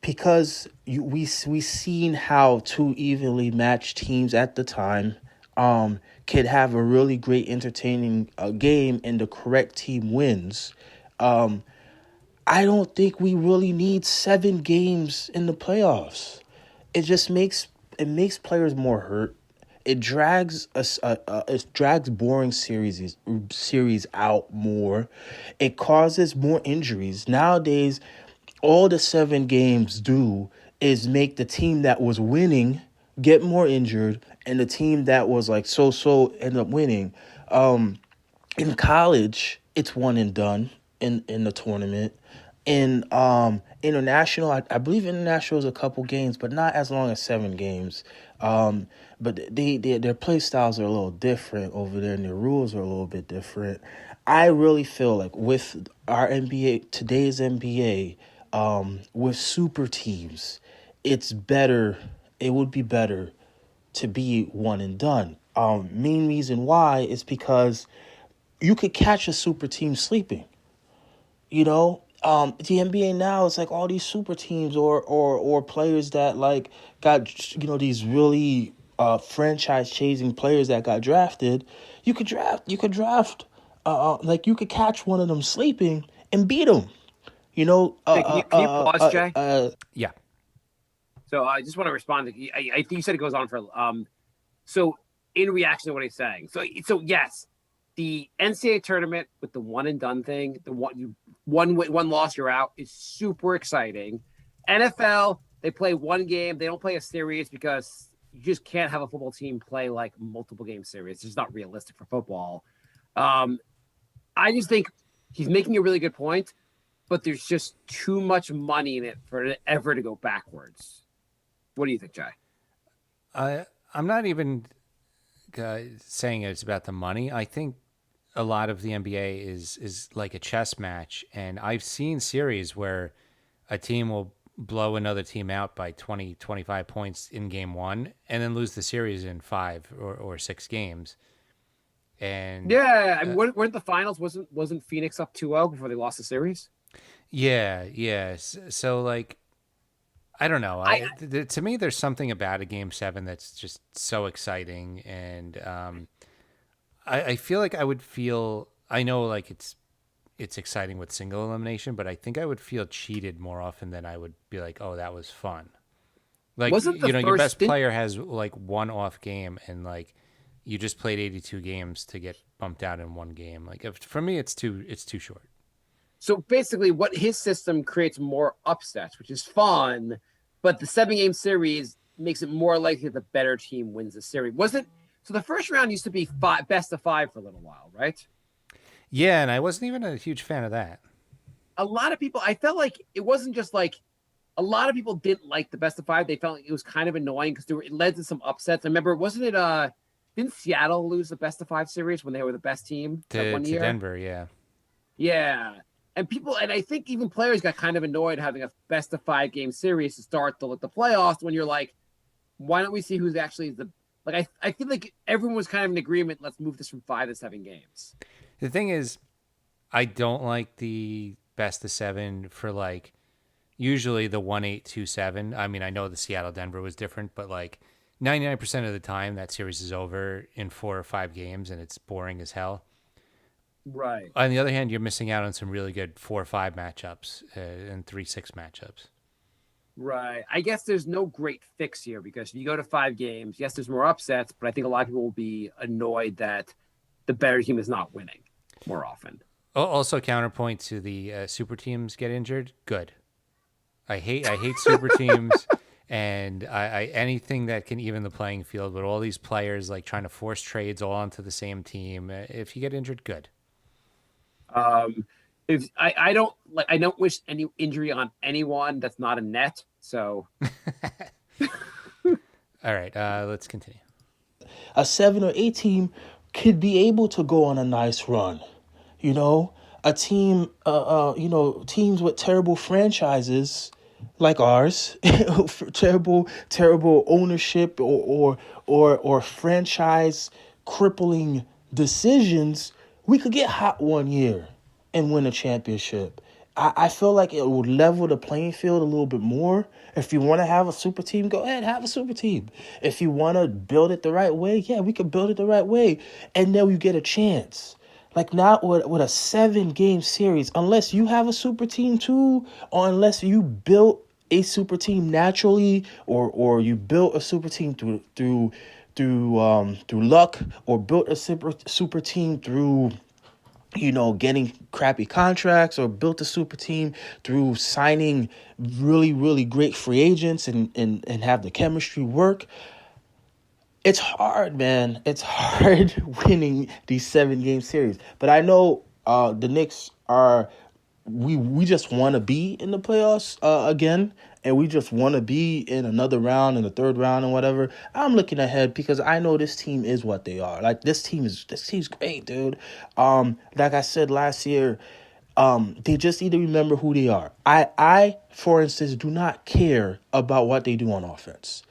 [SPEAKER 5] because we seen how two evenly matched teams at the time could have a really great entertaining game and the correct team wins, I don't think we really need 7 games in the playoffs. It makes players more hurt. It drags boring series out more. It causes more injuries. Nowadays, all the 7 games do is make the team that was winning get more injured, and the team that was like so end up winning. In college, it's one and done in the tournament. In international, I believe international is a couple games, but not as long as 7 games. But their play styles are a little different over there, and their rules are a little bit different. I really feel like with our NBA, today's NBA, with super teams, it's better. It would be better to be one and done. Main reason why is because you could catch a super team sleeping. You know, the NBA now is like all these super teams or players that like got these really franchise chasing players that got drafted. You could catch one of them sleeping and beat them. You know,
[SPEAKER 6] Hey, can you pause, Jay?
[SPEAKER 4] Yeah.
[SPEAKER 6] So I just want to respond to. I think you said it goes on for. So in reaction to what he's saying, so yes, the NCAA tournament with the one and done thing, the one loss you're out is super exciting. NFL, they play one game, they don't play a series because you just can't have a football team play like multiple game series. It's just not realistic for football. I just think he's making a really good point, but there's just too much money in it for it ever to go backwards. What do you think, Jay?
[SPEAKER 4] I'm not even saying it's about the money. I think a lot of the NBA is like a chess match, and I've seen series where a team will blow another team out by 20, 25 points in game 1 and then lose the series in 5 or 6 games. And
[SPEAKER 6] Yeah, I mean, weren't the finals wasn't Phoenix up 2-0 before they lost the series?
[SPEAKER 4] yeah. So like, I don't know. To me, there's something about a game 7 that's just so exciting, and I feel like I would feel. I know like it's exciting with single elimination, but I think I would feel cheated more often than I would be like, oh, that was fun. Like,
[SPEAKER 6] Wasn't the
[SPEAKER 4] your best
[SPEAKER 6] first
[SPEAKER 4] player has like one off game, and like you just played 82 games to get bumped out in one game. Like for me, it's too short.
[SPEAKER 6] So basically, what his system creates more upsets, which is fun, but the 7 game series makes it more likely the better team wins the series. Wasn't so the first round used to be best of 5 for a little while, right?
[SPEAKER 4] Yeah, and I wasn't even a huge fan of that.
[SPEAKER 6] A lot of people, I felt like it wasn't just like a lot of people didn't like the best of 5. They felt like it was kind of annoying because it led to some upsets. I remember, wasn't it? Didn't Seattle lose the best of 5 series when they were the best team that one year?
[SPEAKER 4] To Denver, yeah.
[SPEAKER 6] Yeah. And I think even players got kind of annoyed having a best of 5 game series to start the playoffs when you're like, why don't we see who's actually I feel like everyone was kind of in agreement. Let's move this from 5 to 7 games.
[SPEAKER 4] The thing is, I don't like the best of 7 for like usually the 1-8-2-7. I mean, I know the Seattle Denver was different, but like 99% of the time that series is over in 4 or 5 games and it's boring as hell.
[SPEAKER 6] Right.
[SPEAKER 4] On the other hand, you're missing out on some really good 4-5 matchups and 3-6 matchups.
[SPEAKER 6] Right. I guess there's no great fix here because if you go to 5 games, yes, there's more upsets, but I think a lot of people will be annoyed that the better team is not winning more often.
[SPEAKER 4] Also, counterpoint to the super teams get injured. Good. I hate super teams, and I anything that can even the playing field. But all these players like trying to force trades all onto the same team. If you get injured, good.
[SPEAKER 6] If I don't wish any injury on anyone that's not a net. So,
[SPEAKER 4] all right, let's continue.
[SPEAKER 5] A 7 or 8 team could be able to go on a nice run. You know, a team, teams with terrible franchises like ours, terrible ownership or franchise crippling decisions. We could get hot one year and win a championship. I feel like it would level the playing field a little bit more. If you want to have a super team, go ahead, have a super team. If you want to build it the right way, yeah, we can build it the right way. And then we get a chance. Like not with a 7-game series, unless you have a super team too, or unless you built a super team naturally, or you built a super team through luck, or built a super team through getting crappy contracts, or built a super team through signing really, really great free agents and have the chemistry work. It's hard, man. It's hard winning these 7-game series. But I know the Knicks are we just want to be in the playoffs again, and we just want to be in another round, in the third round, and whatever. I'm looking ahead because I know this team is what they are. Like this team's great, dude. Like I said last year, they just need to remember who they are. I, for instance, do not care about what they do on offense.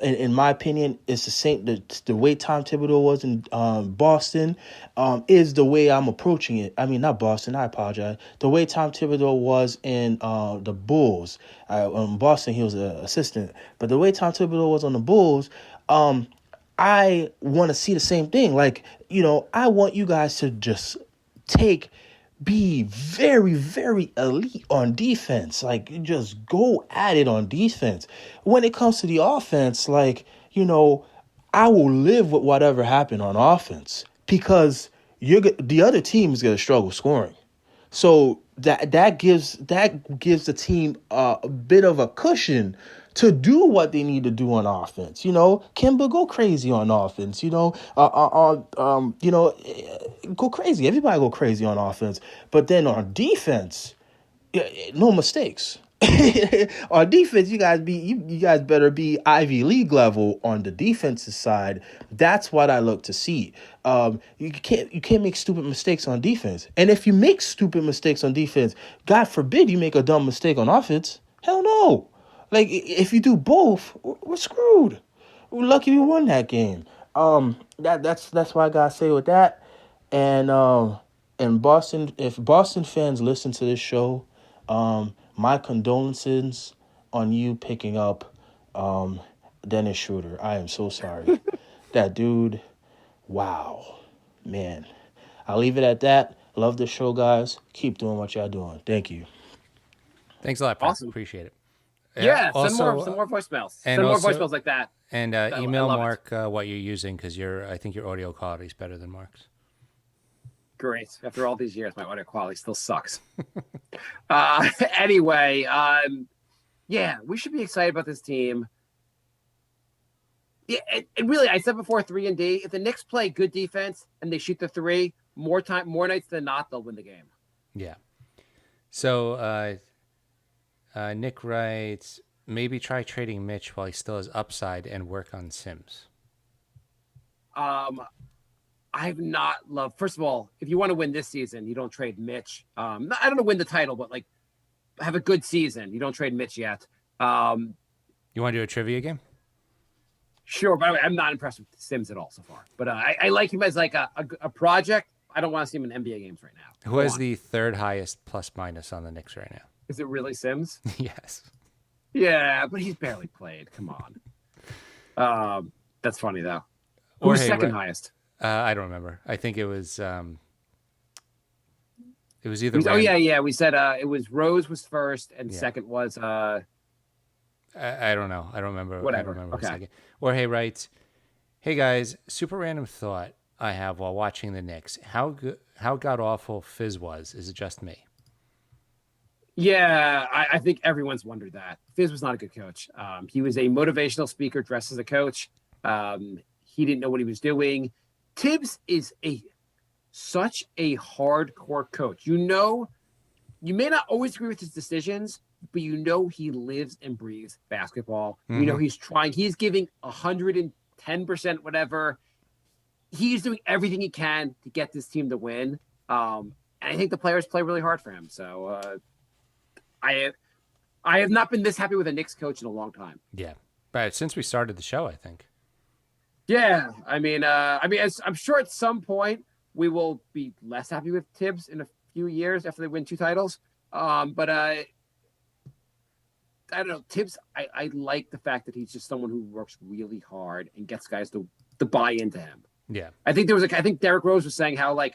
[SPEAKER 5] In my opinion, it's the same. The way Tom Thibodeau was in Boston is the way I'm approaching it. I mean, not Boston. I apologize. The way Tom Thibodeau was in the Bulls. In Boston, he was an assistant. But the way Tom Thibodeau was on the Bulls, I want to see the same thing. Like, I want you guys to just be very, very elite on defense. Like, just go at it on defense. When it comes to the offense, like, I will live with whatever happened on offense because the other team is going to struggle scoring. So that gives the team a bit of a cushion to do what they need to do on offense. Kemba, go crazy on offense. Go crazy. Everybody go crazy on offense. But then on defense, no mistakes. On defense, you guys better be Ivy League level on the defensive side. That's what I look to see. You can't make stupid mistakes on defense. And if you make stupid mistakes on defense, God forbid you make a dumb mistake on offense. Hell no. Like if you do both, we're screwed. We're lucky we won that game. That's what I gotta say with that. And Boston, if Boston fans listen to this show, my condolences on you picking up Dennis Schroeder. I am so sorry. That dude, wow, man. I'll leave it at that. Love the show, guys. Keep doing what y'all doing. Thank you.
[SPEAKER 4] Thanks a lot, Frank.
[SPEAKER 6] Awesome.
[SPEAKER 4] Appreciate it.
[SPEAKER 6] Yeah,
[SPEAKER 4] Also,
[SPEAKER 6] send more voicemails.
[SPEAKER 4] and
[SPEAKER 6] Send more
[SPEAKER 4] also-
[SPEAKER 6] voicemails like that.
[SPEAKER 4] And
[SPEAKER 6] I
[SPEAKER 4] email
[SPEAKER 6] love
[SPEAKER 4] Mark what you're using because I think your audio quality is better than Mark's.
[SPEAKER 6] Great. After all these years, my audio quality still sucks. Anyway, yeah, we should be excited about this team. Yeah, and really, I said before 3-D. If the Knicks play good defense and they shoot the three more nights than not, they'll win the game.
[SPEAKER 4] Yeah. So Nick writes, maybe try trading Mitch while he still has upside and work on Sims.
[SPEAKER 6] I've not loved. First of all, if you want to win this season, you don't trade Mitch. I don't know, win the title, but like have a good season. You don't trade Mitch yet.
[SPEAKER 4] You want to do a trivia game?
[SPEAKER 6] Sure. By the way, I'm not impressed with Sims at all so far. But I like him as like a project. I don't want to see him in NBA games right now.
[SPEAKER 4] Who has the third highest plus minus on the Knicks right now?
[SPEAKER 6] Is it really Sims?
[SPEAKER 4] Yes.
[SPEAKER 6] Yeah, but he's barely played. Come on. That's funny though. Who's second highest?
[SPEAKER 4] I don't remember. I think it was either.
[SPEAKER 6] Oh yeah. We said it was Rose was first, and second was
[SPEAKER 4] I don't know. I don't remember.
[SPEAKER 6] Whatever.
[SPEAKER 4] I don't remember.
[SPEAKER 6] Okay.
[SPEAKER 4] Second. Jorge writes, "Hey guys, super random thought I have while watching the Knicks. How god awful Fizz was. Is it just me?"
[SPEAKER 6] Yeah, I think everyone's wondered that. Fizz was not a good coach. He was a motivational speaker dressed as a coach. He didn't know what he was doing. Tibbs is such a hardcore coach. You may not always agree with his decisions, but he lives and breathes basketball.
[SPEAKER 4] Mm-hmm.
[SPEAKER 6] He's trying. He's giving 110%, whatever. He's doing everything he can to get this team to win. And I think the players play really hard for him. So I have not been this happy with a Knicks coach in a long time.
[SPEAKER 4] Yeah, but since we started the show, I think.
[SPEAKER 6] Yeah, I mean, I'm sure at some point we will be less happy with Tibbs in a few years after they win 2 titles. But I don't know, Tibbs. I like the fact that he's just someone who works really hard and gets guys to buy into him.
[SPEAKER 4] Yeah,
[SPEAKER 6] I think I think Derrick Rose was saying how like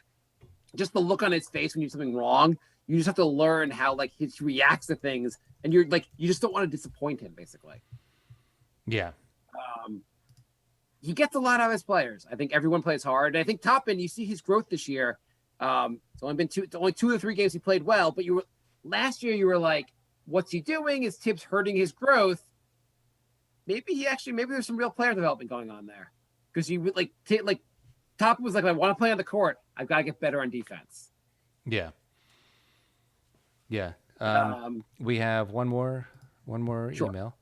[SPEAKER 6] just the look on his face when you do something wrong. You just have to learn how like he reacts to things, and you're like you just don't want to disappoint him, basically.
[SPEAKER 4] Yeah.
[SPEAKER 6] He gets a lot out of his players. I think everyone plays hard. And I think Toppin, you see his growth this year. It's only two of the 3 games he played well, but last year you were like, what's he doing? Is Tibbs hurting his growth? Maybe there's some real player development going on there. Because you like Toppin was like, I want to play on the court. I've got to get better on defense.
[SPEAKER 4] Yeah. Yeah. We have one more
[SPEAKER 6] Sure.
[SPEAKER 4] email.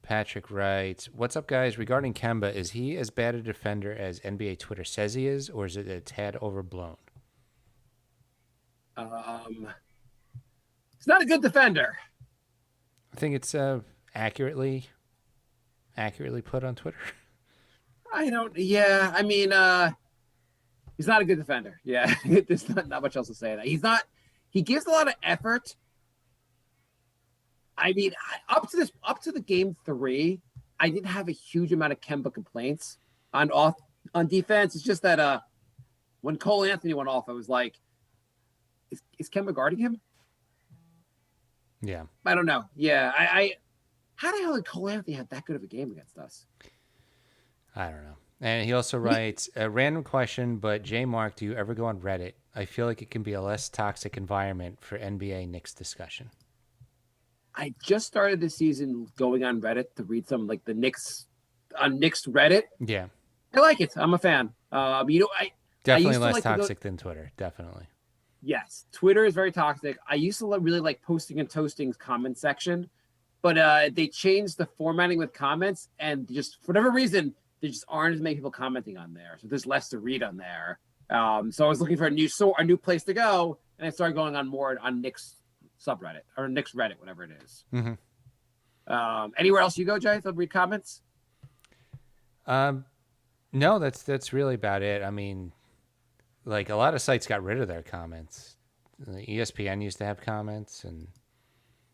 [SPEAKER 4] Patrick writes, "What's up, guys? Regarding Kemba, is he as bad a defender as NBA Twitter says he is, or is it a tad overblown?"
[SPEAKER 6] He's not a good defender.
[SPEAKER 4] I think it's accurately put on Twitter.
[SPEAKER 6] Yeah. I mean, he's not a good defender. Yeah. There's not much else to say. That he gives a lot of effort. I mean, up to the game 3, I didn't have a huge amount of Kemba complaints on defense. It's just that when Cole Anthony went off, I was like, is Kemba guarding him?
[SPEAKER 4] Yeah.
[SPEAKER 6] I don't know. Yeah, I how the hell did Cole Anthony have that good of a game against us?
[SPEAKER 4] I don't know. And he also writes, a random question, but J. Mark, do you ever go on Reddit? I feel like it can be a less toxic environment for NBA Knicks discussion.
[SPEAKER 6] I just started this season going on Reddit to read some like the Knicks on Knicks Reddit.
[SPEAKER 4] Yeah.
[SPEAKER 6] I like it. I'm a fan.
[SPEAKER 4] Definitely less toxic than Twitter. Definitely.
[SPEAKER 6] Yes. Twitter is very toxic. I used to really like Posting and Toasting's comment section, but they changed the formatting with comments, and just for whatever reason, there just aren't as many people commenting on there. So there's less to read on there. So I was looking for a new place to go, and I started going on more on Knicks subreddit or Knicks Reddit, whatever it is.
[SPEAKER 4] Mm-hmm.
[SPEAKER 6] Anywhere else you go, Jay, to read comments?
[SPEAKER 4] No, that's really about it. I mean, like a lot of sites got rid of their comments. ESPN used to have comments, and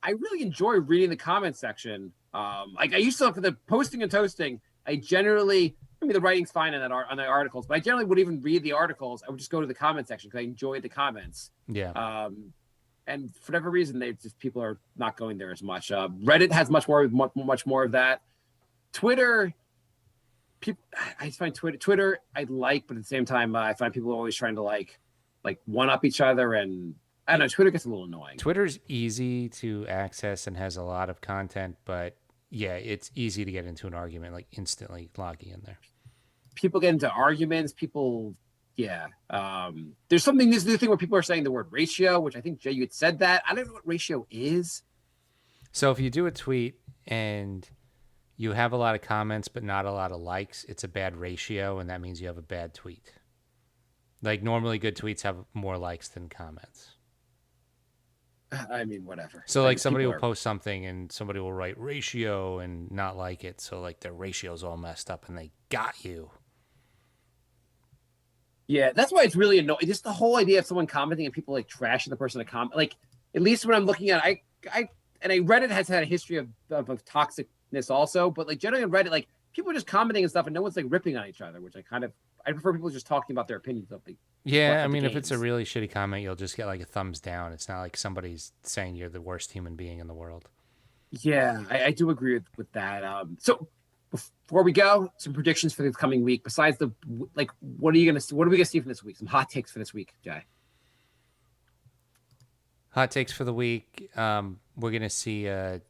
[SPEAKER 6] I really enjoy reading the comment section. Like I used to for the Posting and Toasting. The writing's fine on the articles, but I generally would even read the articles. I would just go to the comment section because I enjoyed the comments.
[SPEAKER 4] yeah.
[SPEAKER 6] And for whatever reason, people are not going there as much. Reddit has much more of that. Twitter, I just find Twitter I like, but at the same time, I find people are always trying to like one up each other, and I don't know. Twitter gets a little annoying.
[SPEAKER 4] Twitter's easy to access and has a lot of content, but yeah, it's easy to get into an argument like instantly logging in there.
[SPEAKER 6] People get into arguments. Yeah. There's this new thing where people are saying the word ratio, which I think, Jay, you had said that. I don't know what ratio is.
[SPEAKER 4] So if you do a tweet and you have a lot of comments but not a lot of likes, it's a bad ratio, and that means you have a bad tweet. Like normally good tweets have more likes than comments.
[SPEAKER 6] I mean, whatever.
[SPEAKER 4] So like somebody will post something and somebody will write ratio and not like it. So like their ratio's all messed up and they got you.
[SPEAKER 6] Yeah, that's why it's really annoying. Just the whole idea of someone commenting and people like trashing the person to comment. Like, at least when I'm looking at Reddit has had a history of toxicness also, but like generally on Reddit, like people are just commenting and stuff and no one's like ripping on each other, which I prefer people just talking about their opinions of the
[SPEAKER 4] Yeah, I mean, if it's a really shitty comment, you'll just get like a thumbs down. It's not like somebody's saying you're the worst human being in the world.
[SPEAKER 6] Yeah, I do agree with that. So before we go, some predictions for the coming week. Besides what are we gonna see from this week? Some hot takes for this week, Jay.
[SPEAKER 4] Hot takes for the week. We're gonna see a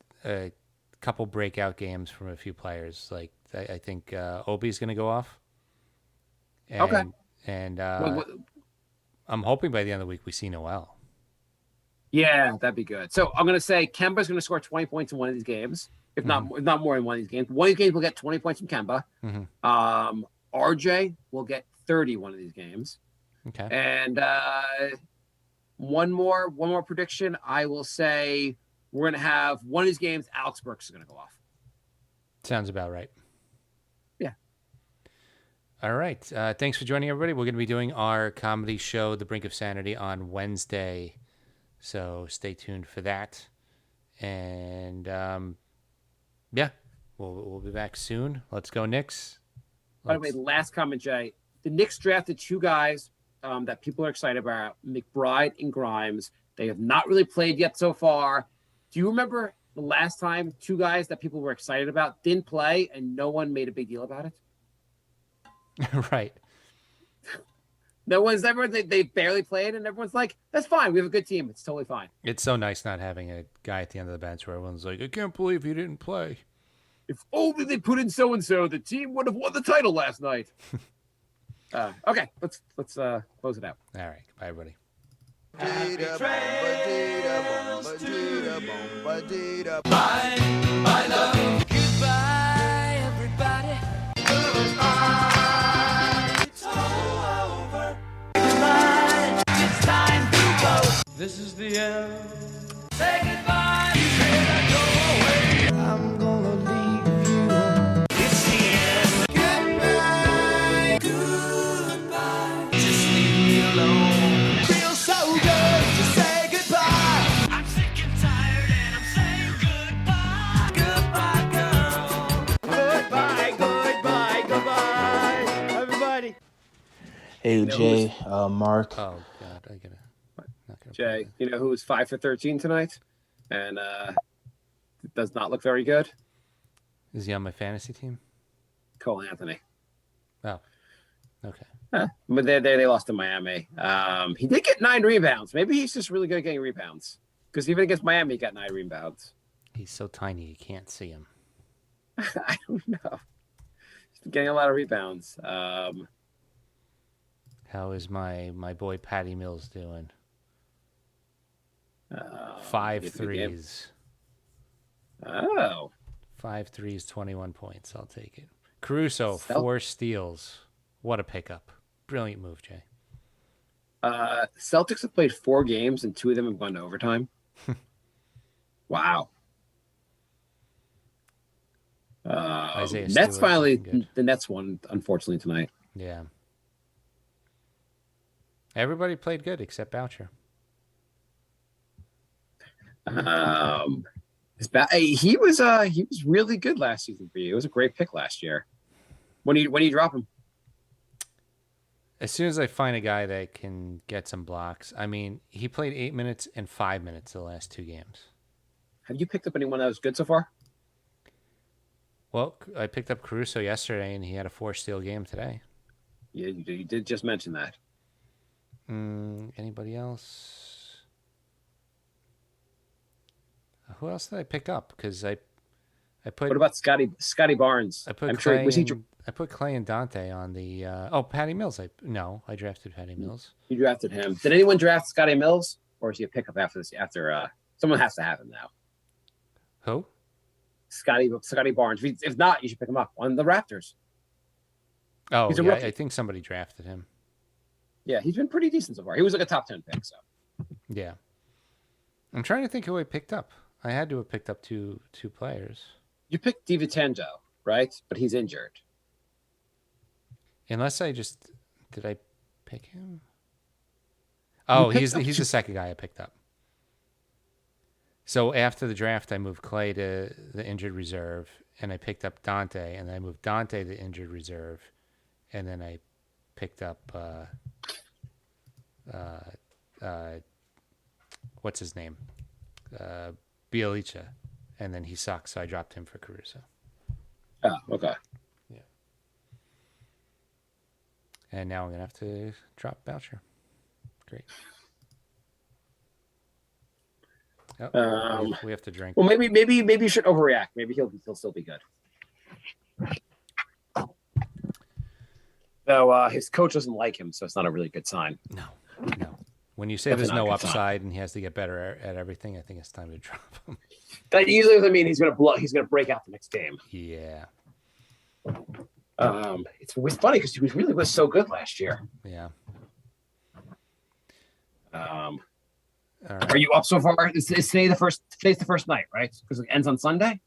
[SPEAKER 4] couple breakout games from a few players. Like I think Obi's gonna go off. And,
[SPEAKER 6] okay.
[SPEAKER 4] And I'm hoping by the end of the week we see Noel.
[SPEAKER 6] Yeah, that'd be good. So I'm going to say Kemba's going to score 20 points in one of these games, if not more in one of these games. One of these games will get 20 points from Kemba.
[SPEAKER 4] Mm-hmm.
[SPEAKER 6] RJ will get 30 one of these games.
[SPEAKER 4] Okay.
[SPEAKER 6] And one more prediction. I will say we're going to have one of these games. Alex Burks is going to go off.
[SPEAKER 4] Sounds about right.
[SPEAKER 6] Yeah.
[SPEAKER 4] All right. Thanks for joining, everybody. We're going to be doing our comedy show, The Brink of Sanity, on Wednesday. So stay tuned for that. And, yeah, we'll be back soon. Let's go, Knicks.
[SPEAKER 6] By the way, last comment, Jay. The Knicks drafted two guys that people are excited about, McBride and Grimes. They have not really played yet so far. Do you remember the last time two guys that people were excited about didn't play and no one made a big deal about it?
[SPEAKER 4] Right.
[SPEAKER 6] No one's ever, they barely played and everyone's like, that's fine. We have a good team. It's totally fine.
[SPEAKER 4] It's so nice not having a guy at the end of the bench where everyone's like, I can't believe he didn't play.
[SPEAKER 6] If only they put in so-and-so, the team would have won the title last night. Okay, let's close it out.
[SPEAKER 4] All right. Bye, everybody.
[SPEAKER 1] Goodbye, everybody. It's all over. Goodbye. It's time to go. This is the end. Say goodbye. You cannot go away. I'm gonna leave you. It's the end. Goodbye. Goodbye. Just leave me alone. Feels so good to say goodbye. I'm sick and tired and I'm saying goodbye. Goodbye, girl. Goodbye, goodbye, goodbye. Everybody.
[SPEAKER 5] Hey, Jay, Mark.
[SPEAKER 4] Oh, God. I gotta. Not gonna
[SPEAKER 6] Jay, you know who was 5 for 13 tonight? And it does not look very good?
[SPEAKER 4] Is he on my fantasy team?
[SPEAKER 6] Cole Anthony.
[SPEAKER 4] Oh, okay.
[SPEAKER 6] But they lost to Miami. He did get 9 rebounds. Maybe he's just really good at getting rebounds. Because even against Miami, he got 9 rebounds.
[SPEAKER 4] He's so tiny you can't see him.
[SPEAKER 6] I don't know. He's been getting a lot of rebounds.
[SPEAKER 4] How is my boy Patty Mills doing? 5
[SPEAKER 6] get to the game.
[SPEAKER 4] threes.
[SPEAKER 6] Oh.
[SPEAKER 4] 5 threes, 21 points. I'll take it. Caruso,
[SPEAKER 6] Cel-
[SPEAKER 4] 4 steals. What a pickup. Brilliant move, Jay.
[SPEAKER 6] Celtics have played 4 games and 2 of them have gone to overtime. Wow.
[SPEAKER 4] Isaiah
[SPEAKER 6] Nets
[SPEAKER 4] Stewart
[SPEAKER 6] finally,
[SPEAKER 4] looking good.
[SPEAKER 6] the Nets won, unfortunately, tonight.
[SPEAKER 4] Yeah. Everybody played good except Boucher.
[SPEAKER 6] He was really good last season for you. It was a great pick last year. When do you drop him?
[SPEAKER 4] As soon as I find a guy that can get some blocks. I mean, he played 8 minutes and 5 minutes the last 2 games.
[SPEAKER 6] Have you picked up anyone that was good so far?
[SPEAKER 4] Well, I picked up Caruso yesterday, and he had a 4-steal game today.
[SPEAKER 6] Yeah, you did just mention that.
[SPEAKER 4] Anybody else? Who else did I pick up? Because I put.
[SPEAKER 6] What about Scotty Barnes?
[SPEAKER 4] I put
[SPEAKER 6] I'm
[SPEAKER 4] Clay.
[SPEAKER 6] sure was he.
[SPEAKER 4] I put Clay and Dante on the. Patty Mills. I drafted Patty Mills.
[SPEAKER 6] You drafted him. Did anyone draft Scotty Mills, or is he a pickup after this? After someone has to have him now.
[SPEAKER 4] Who?
[SPEAKER 6] Scotty Barnes. If not, you should pick him up on the Raptors.
[SPEAKER 4] Oh,
[SPEAKER 6] He's a
[SPEAKER 4] yeah,
[SPEAKER 6] rookie.
[SPEAKER 4] I think somebody drafted him.
[SPEAKER 6] Yeah, he's been pretty decent so far. He was like a top 10 pick. So
[SPEAKER 4] Yeah. I'm trying to think who I picked up. I had to have picked up two players.
[SPEAKER 6] you picked DiVincenzo, right? But he's injured.
[SPEAKER 4] Unless I just did I pick him? Oh, he's
[SPEAKER 6] picked up
[SPEAKER 4] the second guy I picked up. So after the draft, I moved Clay to the injured reserve, and I picked up Dante, and then I moved Dante to injured reserve, and then I picked up what's his name? Bielica, and then he sucks, so I dropped him for Caruso.
[SPEAKER 6] Oh, okay.
[SPEAKER 4] Yeah. And now I'm gonna have to drop Boucher. Great. Oh, we have to drink.
[SPEAKER 6] Well, maybe you should overreact. Maybe he'll still be good. Though his coach doesn't like him, so it's not a really good sign.
[SPEAKER 4] No. When you say
[SPEAKER 6] That's
[SPEAKER 4] there's
[SPEAKER 6] not
[SPEAKER 4] no
[SPEAKER 6] a good sign.
[SPEAKER 4] upside and he has to get better at everything, I think it's time to drop him.
[SPEAKER 6] That usually doesn't mean he's gonna break out the next game.
[SPEAKER 4] Yeah.
[SPEAKER 6] It's funny because he really was so good last year.
[SPEAKER 4] Yeah.
[SPEAKER 6] All
[SPEAKER 4] All right.
[SPEAKER 6] Are you up so far? Today's the first night, right? Because it ends on Sunday.